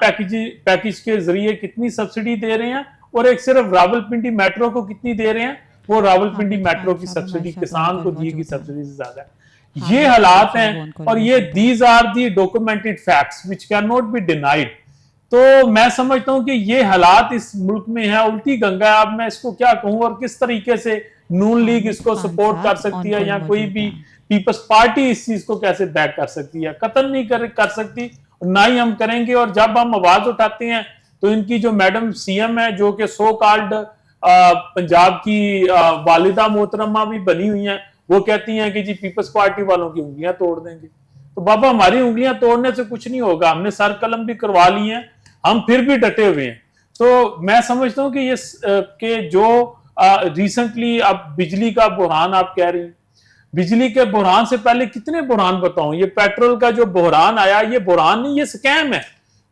پیکج کے ذریعے کتنی سبسڈی دے رہے ہیں، اور ایک صرف راولپنڈی میٹرو کو کتنی دے رہے ہیں؟ وہ راولپنڈی میٹرو کی سبسڈی کسان کو دی گئی سبسڈی سے زیادہ ہے۔ یہ حالات ہیں، اور یہ these are the documented facts which cannot be denied. تو میں سمجھتا ہوں کہ یہ حالات اس ملک میں ہے، الٹی گنگا ہے۔ اب میں اس کو کیا کہوں، اور کس طریقے سے نون لیگ اس کو سپورٹ کر سکتی ہے، یا کوئی بھی پیپلز پارٹی اس چیز کو کیسے بیک کر سکتی ہے؟ قطعاً نہیں کر سکتی، نہ ہی ہم کریں گے۔ اور جب ہم آواز اٹھاتے ہیں تو ان کی جو میڈم سی ایم ہے، جو کہ سو کالڈ پنجاب کی والدہ محترمہ بھی بنی ہوئی ہیں، وہ کہتی ہیں کہ جی پیپلز پارٹی والوں کی انگلیاں توڑ دیں گے۔ تو بابا ہماری انگلیاں توڑنے سے کچھ نہیں ہوگا، ہم نے سر قلم بھی کروا لی ہیں، ہم پھر بھی ڈٹے ہوئے ہیں۔ تو میں سمجھتا ہوں کہ یہ کہ جو ریسنٹلی اب بجلی کا بحران آپ کہہ رہی ہیں، بجلی کے بحران سے پہلے کتنے بحران بتاؤں؟ یہ پیٹرول کا جو بحران آیا، یہ بحران نہیں، یہ سکیم ہے۔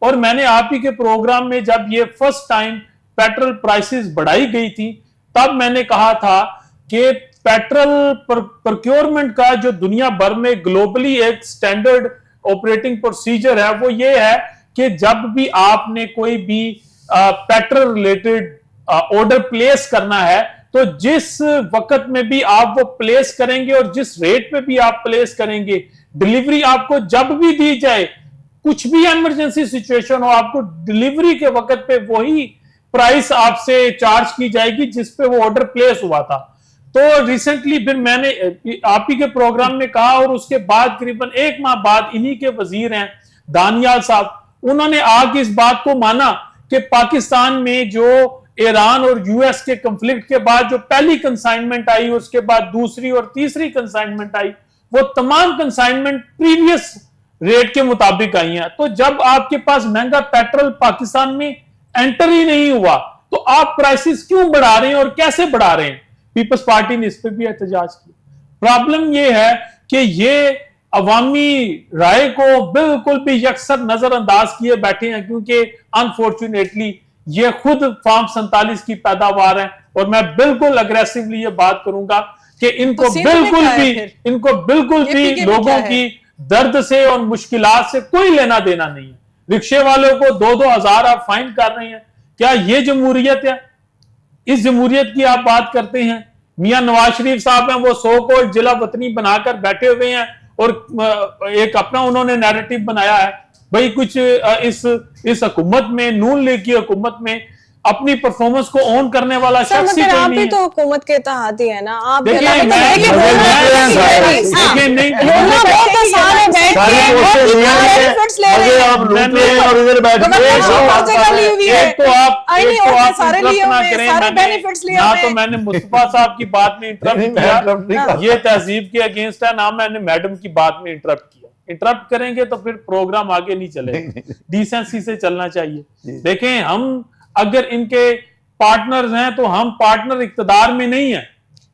اور میں نے آپ ہی کے پروگرام میں جب یہ فرسٹ ٹائم پیٹرول پرائسز بڑھائی گئی تھی تب میں نے کہا تھا کہ پیٹرول پروکیورمنٹ کا جو دنیا بھر میں گلوبلی ایک سٹینڈرڈ آپریٹنگ پروسیجر ہے وہ یہ ہے کہ جب بھی آپ نے کوئی بھی پیٹرول ریلیٹڈ آرڈر پلیس کرنا ہے تو جس وقت میں بھی آپ وہ پلیس کریں گے اور جس ریٹ پہ بھی آپ پلیس کریں گے डिलीवरी आपको जब भी दी जाए, कुछ भी इमरजेंसी सिचुएशन हो, आपको डिलीवरी के वक्त पे वही प्राइस आपसे चार्ज की जाएगी जिस पे वो ऑर्डर प्लेस हुआ था। तो रिसेंटली फिर मैंने आप ही के प्रोग्राम में कहा, और उसके बाद करीबन 1 माह बाद इन्हीं के वजीर हैं दानियाल साहब, उन्होंने आके इस बात को माना कि पाकिस्तान में जो ईरान और यूएस के कंफ्लिक्ट के बाद जो पहली कंसाइनमेंट आई, उसके बाद दूसरी और तीसरी कंसाइनमेंट आई, वो तमाम कंसाइनमेंट प्रीवियस रेट के मुताबिक आई हैं। तो जब आपके पास महंगा पेट्रोल पाकिस्तान में एंटर ही नहीं हुआ, तो आप प्राइसेस क्यों बढ़ा रहे हैं और कैसे बढ़ा रहे हैं? पीपल्स पार्टी ने इस पर भी एहतजाज किया। प्रॉब्लम यह है कि ये अवामी राय को बिल्कुल भी यकसर नजरअंदाज किए बैठे हैं, क्योंकि अनफॉर्चुनेटली ये खुद फार्म 47 की पैदावार है, और मैं बिल्कुल अग्रेसिवली ये बात करूंगा कि इनको बिल्कुल भी लोगों की दर्द से और मुश्किलात से कोई लेना देना नहीं है। रिक्शे वालों को 2-2 हजार आप फाइन कर रहे हैं, क्या ये जमहूरियत है? इस जमहूरियत की आप बात करते हैं? मियां नवाज शरीफ साहब हैं, वो 100 को जिला वतनी बनाकर बैठे हुए हैं, और एक अपना उन्होंने नैरेटिव बनाया है। भाई कुछ इस हुकूमत में, नून लीग की हुकूमत में अपनी परफॉर्मेंस को ऑन करने वाला शख्स ही आप भी तो हुकूमत के तहत ही है ना, आप तो मैंने मुस्तफा साहब की बात में इंटरप्ट किया, ये तहजीब के अगेंस्ट है, ना मैंने मैडम की बात में इंटरप्ट किया। इंटरप्ट करेंगे तो फिर प्रोग्राम आगे नहीं चलेगा, डिसेंसी से चलना चाहिए। देखें, हम अगर इनके पार्टनर्स हैं तो हम पार्टनर इक्तदार में नहीं है,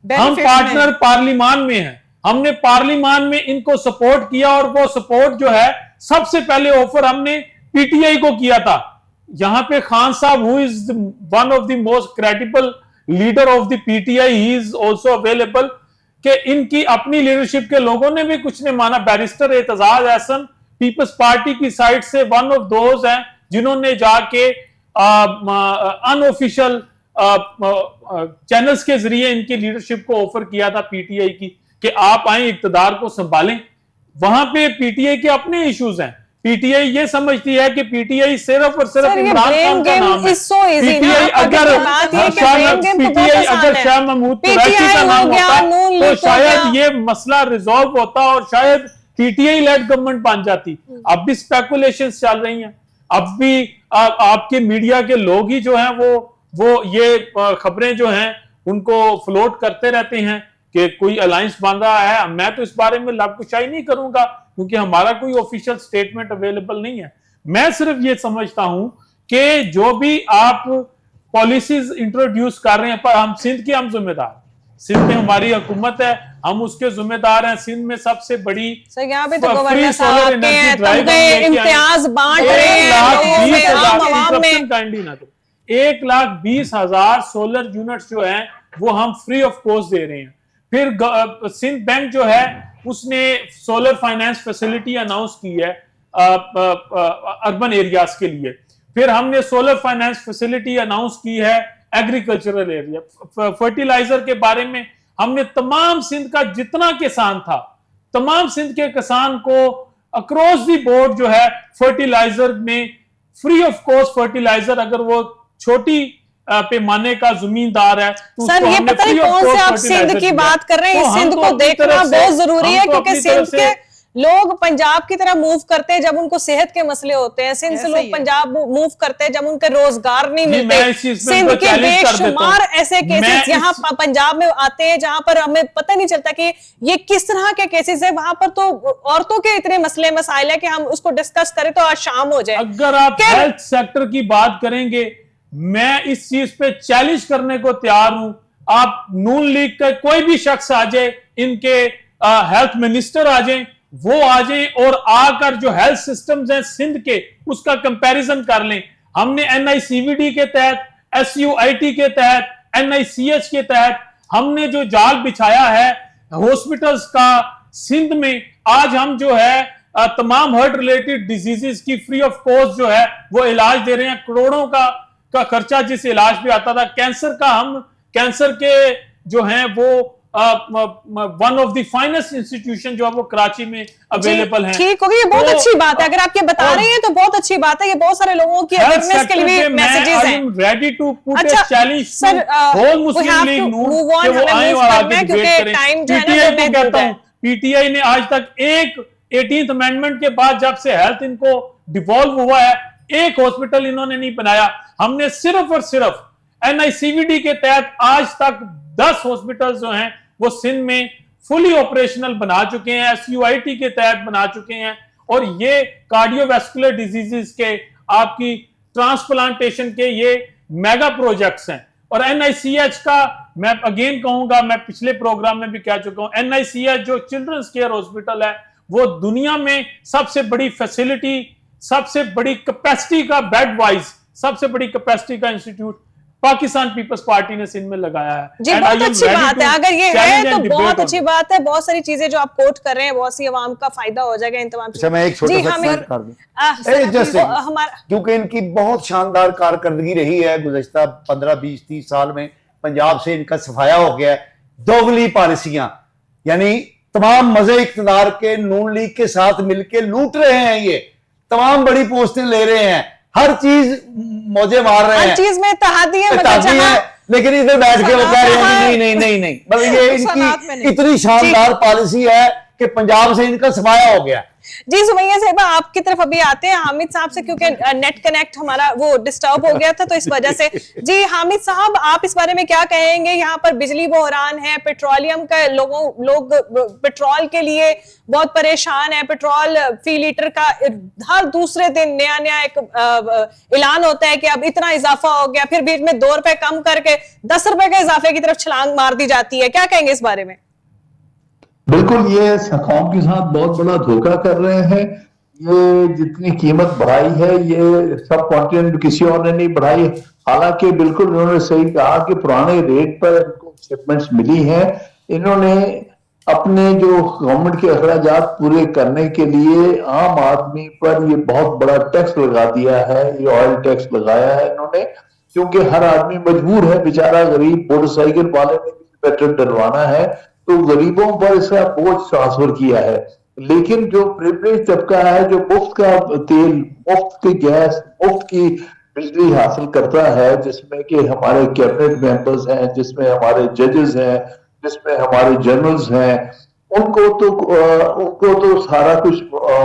हम पार्टनर पार्लिमान में हैं। हमने पार्लिमान में इनको सपोर्ट किया, और वो सपोर्ट जो है सबसे पहले ऑफर हमने पीटीआई को किया था। यहां पे खान साहब, who is one of the most credible leader of the PTI, he is also available, कि इनकी अपनी लीडरशिप के लोगों ने भी कुछ ने माना। Barrister Aitzaz Ahsan People's Party की साइड से वन ऑफ दोज हैं जिन्होंने जाके अनऑफिशियल चैनल्स के जरिए इनकी लीडरशिप को ऑफर किया था पीटीआई की, कि आप आए इक्तदार को संभालें। वहां पे पीटीआई के अपने इश्यूज हैं। पीटीआई ये समझती है कि पीटीआई सिर्फ और सिर्फ इमरान खान का नाम है। पीटीआई अगर शाह महमूद कुरैशी का नाम होता तो शायद ये मसला रिजॉल्व होता, और शायद पीटीआई लेड गवर्नमेंट बन जाती। अब भी स्पेकुलेशंस चल रही हैं, अब भी आपके मीडिया के लोग ही जो हैं वो ये खबरें जो हैं उनको फ्लोट करते रहते हैं कि कोई अलायंस बन रहा है। मैं तो इस बारे में लबकुशाई नहीं करूंगा, क्योंकि हमारा कोई ऑफिशियल स्टेटमेंट अवेलेबल नहीं है। मैं सिर्फ ये समझता हूं कि जो भी आप पॉलिसीज इंट्रोड्यूस कर रहे हैं, पर हम सिंध के हम जिम्मेदार, सिंध में हमारी हुकूमत है, हम उसके जिम्मेदार हैं। सिंध में सबसे बड़ी यहाँ पे तो गवर्नर साहब इम्तियाज बांट रहे हैं। 1,20,000 सोलर यूनिट्स जो हैं वो हम फ्री ऑफ कॉस्ट दे रहे हैं। फिर सिंध बैंक जो है उसने सोलर फाइनेंस फैसिलिटी अनाउंस की है अर्बन एरियाज के लिए। फिर हमने सोलर फाइनेंस फैसिलिटी अनाउंस की है एग्रीकल्चरल एरिया। फर्टिलाइजर के बारे में हमने तमाम सिंध का जितना किसान था, तमाम सिंध के किसान को अक्रॉस द बोर्ड जो है फर्टिलाइजर में फ्री ऑफ कॉस्ट फर्टिलाइजर, अगर वो छोटी पैमाने का जमींदार है तो सर ये पता नहीं कौन से आप सिंध की बात कर रहे हैं। सिंध को देखना बहुत जरूरी है, क्योंकि सिंध के लोग पंजाब की तरह मूव करते हैं जब उनको सेहत के मसले होते हैं। सिंध से लोग पंजाब मूव करते हैं जब उनके रोजगार नहीं मिलते। सिंध के बेशुमार ऐसे केसेस यहाँ पंजाब में आते हैं जहां पर हमें पता नहीं चलता कि ये किस तरह के केसेस है। वहां पर तो औरतों के इतने मसले मसाइल है कि हम उसको डिस्कस करें तो आज शाम हो जाए। अगर आप हेल्थ सेक्टर की बात करेंगे, मैं इस चीज पे चैलेंज करने को तैयार हूं। आप नून लीग का कोई भी शख्स आ जाए, इनके हेल्थ मिनिस्टर आ जाए, वो आ जाए और आकर जो हेल्थ सिस्टम्स हैं सिंध के उसका कंपैरिजन कर लें। हमने NICVD के तहत, SUIT के तहत, NICH के तहत हमने जो जाल बिछाया है हॉस्पिटल्स का सिंध में, आज हम जो है तमाम हार्ट रिलेटेड डिजीजेस की फ्री ऑफ कॉस्ट जो है वो इलाज दे रहे हैं। करोड़ों का खर्चा जिस इलाज पे आता था, कैंसर का हम कैंसर के जो हैं वो one of the finest institution जो है वो कराची में अवेलेबल है। ठीक होगी, ये बहुत अच्छी बात है, अगर आप ये बता रहे हैं तो बहुत अच्छी बात है, ये बहुत सारे लोगों की अवेयरनेस के लिए भी मैसेजेस हैं। Ready to put a challenge to whole Muslim League Noon कि वो आए और आगे डिबेट करें। पीटीआई को कहता हूं, पीटीआई ने आज तक एक 18th अमेंडमेंट के बाद जब से हेल्थ इनको डिवॉल्व हुआ है, एक हॉस्पिटल इन्होंने नहीं बनाया। हमने सिर्फ और सिर्फ NICVD के तहत आज तक 10 हॉस्पिटल जो हैं वो सिंध में फुली ऑपरेशनल बना चुके हैं, SUIT के तहत बना चुके हैं, और ये कार्डियोवैस्कुलर डिजीजेस के, आपकी ट्रांसप्लांटेशन के ये मेगा प्रोजेक्ट्स हैं। और NICH का मैं अगेन कहूंगा, मैं पिछले प्रोग्राम में भी कह चुका हूं, NICH जो चिल्ड्रंस केयर हॉस्पिटल है वो दुनिया में सबसे बड़ी फैसिलिटी, सबसे बड़ी कैपेसिटी का, बेड वाइज सबसे बड़ी कैपेसिटी का इंस्टीट्यूट पाकिस्तान पीपल्स पार्टी ने सिंध में लगाया है। जी बहुत अच्छी बात है, अगर ये है तो बहुत अच्छी बात है। बहुत सारी चीजें जो आप कोट कर रहे हैं, बहुत सी आवाम का फायदा हो जाएगा इन तमाम चीजों। मैं एक छोटा सा पॉइंट कर दूं, हमारा क्योंकि इनकी बहुत शानदार कारकर्दगी रही है गुज़श्ता 15, 20, 30 साल में। पंजाब से इनका सफाया हो गया है। दोगली पॉलिसियां, यानी तमाम मजे इख्तियार के नून लीग के साथ मिलकर लूट रहे हैं, ये तमाम बड़ी पोस्टें ले रहे हैं, हर चीज मौजे मार रहे हैं, हर चीज में इत्तेहादी है, लेकिन इधर बैठ के वो कह रहे हैं नहीं नहीं नहीं, मतलब ये इनकी इतनी शानदार पॉलिसी है कि पंजाब से इनका सफाया हो गया। जी सुमैया साहिबा, आपकी तरफ अभी आते हैं हामिद साहब से, क्योंकि नेट कनेक्ट हमारा वो डिस्टर्ब हो गया था तो इस वजह से। जी हामिद साहब, आप इस बारे में क्या कहेंगे? यहाँ पर बिजली बहरान है, पेट्रोलियम का लोग पेट्रोल के लिए बहुत परेशान है। पेट्रोल फी लीटर का हर दूसरे दिन नया नया एक ऐलान होता है कि अब इतना इजाफा हो गया, फिर बीच में 2 रुपए कम करके 10 रुपए के इजाफे की तरफ छलांग मार दी जाती है। क्या कहेंगे इस बारे में? बिल्कुल, ये कौम के साथ बहुत बड़ा धोखा कर रहे हैं। ये जितनी कीमत बढ़ाई है ये सब कॉन्टिनेंट किसी और ने नहीं बढ़ाई। हालांकि बिल्कुल इन्होंने सही कहा कि पुराने रेट पर इनको शिपमेंट्स मिली हैं। इन्होंने अपने जो गवर्नमेंट के अखराजात पूरे करने के लिए आम आदमी पर ये बहुत बड़ा टैक्स लगा दिया है। ये ऑयल टैक्स लगाया है इन्होंने, क्योंकि हर आदमी मजबूर है, बेचारा गरीब मोटरसाइकिल वाले ने भी पेट्रोल डलवाना है, तो गरीबों पर इसका बोझ ट्रांसफर किया है। लेकिन जो प्रिविलेज तबका है, जो मुफ्त का तेल, मुफ्त की गैस, मुफ्त की बिजली हासिल करता है, जिसमें कि हमारे कैबिनेट मेंबर्स हैं, जिसमें हमारे जजेस हैं, जिसमें हमारे जनरल्स हैं, उनको तो सारा कुछ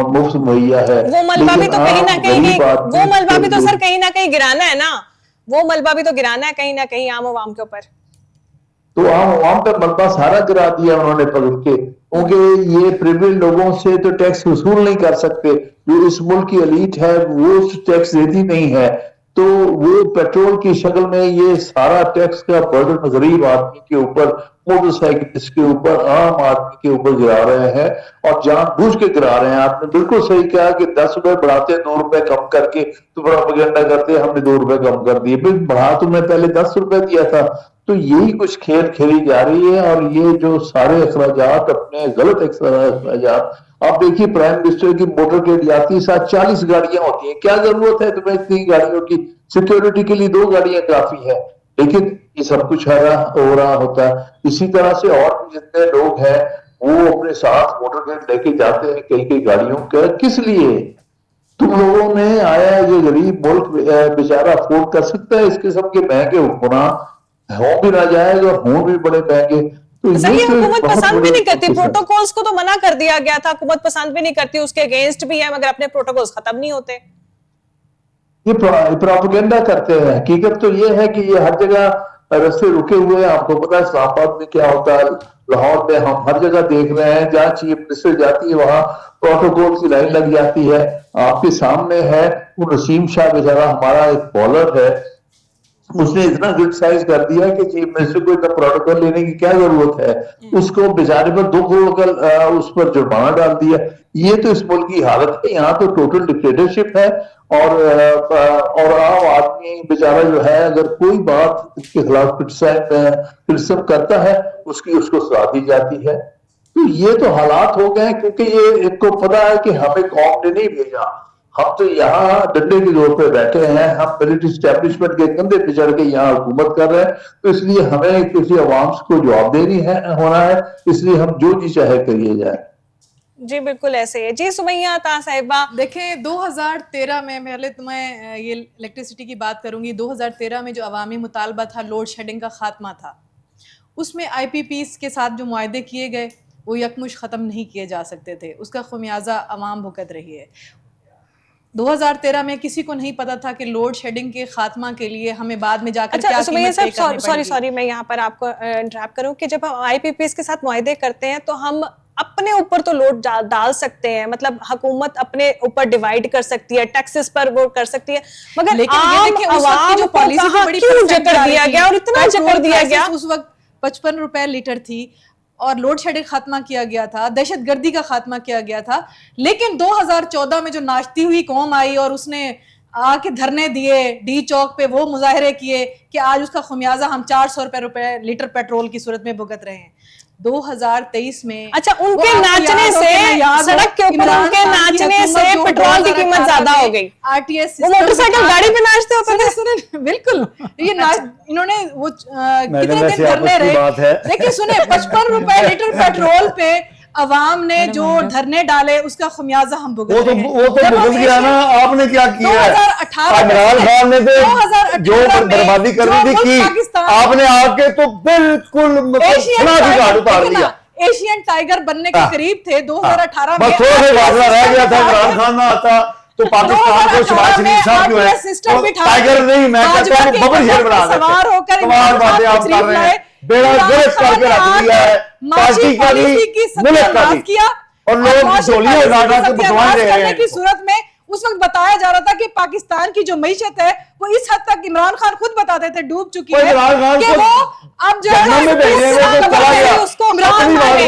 मुफ्त मुहैया है। वो मलबा भी तो कहीं ना कहीं, वो मलबा भी तो सर कहीं ना कहीं गिराना है ना, वो मलबा भी तो गिराना है कहीं ना कहीं आम आवाम के ऊपर। तो आम पर मलबा सारा गिरा दिया उन्होंने पकड़ के, क्योंकि ये प्रिविलेज लोगों से तो टैक्स वसूल नहीं कर सकते। जो इस मुल्क की एलीट है वो टैक्स देती नहीं है, तो वो पेट्रोल की शक्ल में ये सारा टैक्स का बर्डन गरीब आदमी के ऊपर, मोटरसाइकिल के ऊपर, आम आदमी के ऊपर गिरा रहे हैं, और जानबूझ के गिरा रहे हैं। आपने बिल्कुल सही कहा कि 10 रुपए बढ़ाते 2 रुपए कम करके तो प्रोपेगेंडा करते हमने 2 रुपए कम कर दिए, फिर बढ़ा तुमने पहले 10 रुपए दिया था। तो यही कुछ खेल खेली जा रही है। और ये जो सारे अखराजात, अपने गलत अखराजात, आप देखिए प्राइम मिनिस्टर की मोटर ग्रेड यात्री साथ 40 गाड़ियां होती हैं, क्या जरूरत है तुम्हें इतनी गाड़ियों की? सिक्योरिटी के लिए 2 गाड़ियां काफी है, लेकिन ये सब कुछ हो रहा होता है। इसी तरह से और भी जितने लोग हैं वो अपने साथ मोटर ग्रेड लेके जाते हैं कई गाड़ियों का, किस लिए? तुम लोगों ने आया, ये गरीब मुल्क बेचारा अफोर्ड कर सकता है इस किस्म के महंगे हुक्मरान? हो भी ना जाएगा, हो भी बड़े महंगे। तो ये हुकूमत पसंद भी नहीं करती, प्रोटोकॉल्स को तो मना कर दिया गया था, हुकूमत पसंद भी नहीं करती, उसके अगेंस्ट भी है, मगर अपने प्रोटोकॉल्स खत्म नहीं होते। ये प्रोपेगेंडा करते हैं। हकीकत तो ये है कि ये हर जगह रस्ते रुके हुए हैं। आपको पता है इस्लामाबाद में क्या होता है, लाहौर में हम हर जगह देख रहे हैं, जहाँ चीफ मिनिस्टर जाती है वहां प्रोटोकॉल की लाइन लग जाती है। आपके सामने है वो नसीम शाह बेचारा, हमारा एक बॉलर है, उसने इतना क्रिटिसाइज कर दिया कि चीफ मिनिस्टर को इतना प्रोटोकॉल लेने की क्या जरूरत है, उसको बेचारे पर 2 करोड़ का उस पर जुर्माना डाल दिया। ये तो इस मुल्क की हालत है। यहाँ तो टोटल डिक्टेटरशिप है, और आम आदमी बेचारा जो है अगर कोई बात इसके खिलाफ क्रिटिसिज्म करता है उसको सजा दी जाती है। तो ये तो हालात हो गए, क्योंकि ये इनको पता है कि हमें कौम ने नहीं भेजा, ہم تو یہاں ڈنڈے کی زور پہ بیٹھے ہیں, ہم ملٹری اسٹیبلشمنٹ کے کندھے پہ چڑھ کے یہاں حکومت کر رہے ہیں, تو اس لیے ہمیں کسی عوام کو جواب دینی ہے ہونا ہے, اس لیے ہم جو جی چاہے کریے جائے. جی بالکل ایسے ہے. جی سمیہ طاہر صاحبہ, دیکھیں 2013 میں پہلے تو میں یہ الیکٹریسٹی کی بات کروں گی. 2013 میں جو عوامی مطالبہ تھا لوڈ شیڈنگ کا خاتمہ تھا, اس میں آئی پی پیز کے ساتھ جو معاہدے کیے گئے وہ یکمش ختم نہیں کیے جا سکتے تھے, اس کا خمیازہ عوام بھگت رہی ہے. 2013 میں کسی کو نہیں پتا تھا کہ لوڈ شیڈنگ کے خاتمہ کے لیے ہمیں بعد میں جا کر کیا قیمت طے کرنی پڑے گی. سوری میں یہاں پر آپ کو انٹرپٹ کروں کہ جب ہم آئی پی پیز کے ساتھ معاہدے کرتے ہیں تو ہم اپنے اوپر تو لوڈ ڈال سکتے ہیں, مطلب حکومت اپنے اوپر ڈیوائیڈ کر سکتی ہے, ٹیکسز پر وہ کر سکتی ہے, مگر عام عوام کو کہاں کیوں جکڑ دیا گیا اور اتنا جکڑ دیا گیا. اس وقت 55 روپے لیٹر تھی اور لوڈ شیڈنگ خاتمہ کیا گیا تھا, دہشت گردی کا خاتمہ کیا گیا تھا. لیکن 2014 میں جو ناچتی ہوئی قوم آئی اور اس نے آ کے دھرنے دیے ڈی چوک پہ, وہ مظاہرے کیے کہ آج اس کا خمیازہ ہم 400 روپے لیٹر پیٹرول کی صورت میں بھگت رہے ہیں. 2023 میں اچھا ان کے ناچنے سے, سڑک کے اوپر ان کے ناچنے سے پیٹرول کی قیمت زیادہ ہو گئی. آر ٹی ایس وہ موٹر سائیکل گاڑی پہ ناچتے ہوتے تھے. بالکل, یہ انہوں نے وہ کتنے دن دھرنے رہے. دیکھیں سنیں, 55 روپے لیٹر پیٹرول پہ عوام نے جو دھرنے ڈالے اس کا خمیازہ ہم بھگت رہے ہیں. وہ تو بھگت گیا نا, آپ نے کیا کیا ہے. 2018 عمران خان نے تو جو بربادی کرنی تھی کی, آپ نے آ کے تو بالکل اتار دیا. ایشین ٹائیگر بننے کے قریب تھے 2018 میں. بس تھوڑا سا فاصلہ رہ گیا تھا, عمران خان نہ آتا تو پاکستان کو شہباز شریف صاحب جو ہے ٹائیگر نہیں, میں کہتا ہوں ببر شیر بنا دیتے. کمال باتیں آپ کر رہے ہیں, بیڑا گرس کر کے رکھ دیا ہے پارٹی کا بھی ملک کا بھی, اور لوگ جھولیاں اٹھا کے بٹوان رہے ہیں. کی صورت میں اس وقت بتایا جا رہا تھا کہ پاکستان کی جو معیشت ہے وہ اس حد تک عمران خان خود بتاتے تھے ڈوب چکی ہے کہ وہ اب جو ہے اس کو عمران خان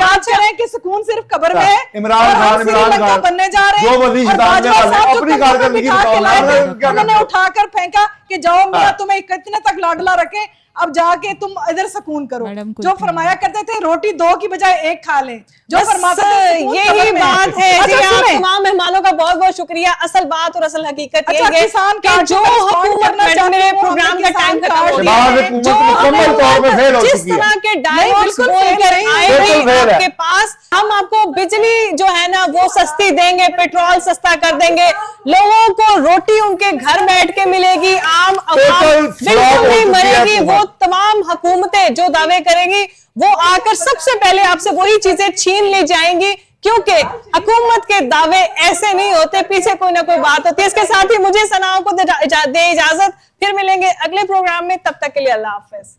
یاد کریں کہ سکون صرف قبر میں ہے. عمران خان بننے جا رہے ہیں, جو وزیر شیطان میں اپنی کارکردگی انہوں نے اٹھا کر پھینکا کہ جاؤ میاں تمہیں کتنے تک لاڈلا رکھیں, اب جا کے تم ادھر سکون کرو. جو فرمایا کرتے تھے روٹی 2 کی بجائے 1 کھا لیں, جو فرماتے تھے یہی بات ہے. آپ تمام مہمانوں کا بہت بہت شکریہ. اصل بات اور اصل حقیقت یہ ہے کہ جو حکومت میرے پروگرام کا ٹائم ختم ہو گیا ہے, جو جس طرح کے ڈائیورس بول کر آئے ہیں آپ کے پاس, ہم آپ کو بجلی جو ہے نا وہ سستی دیں گے, پیٹرول سستا کر دیں گے, لوگوں کو روٹی ان کے گھر بیٹھ کے ملے گی, عام عوام بالکل نہیں مرے گی. وہ تمام حکومتیں جو دعوے کریں گی وہ آ کر سب سے پہلے آپ سے وہی چیزیں چھین لی جائیں گی, کیونکہ حکومت کے دعوے ایسے نہیں ہوتے, پیچھے کوئی نہ کوئی بات ہوتی ہے. اس کے ساتھ ہی مجھے ثناء کو دے اجازت, پھر ملیں گے اگلے پروگرام میں, تب تک کے لیے اللہ حافظ.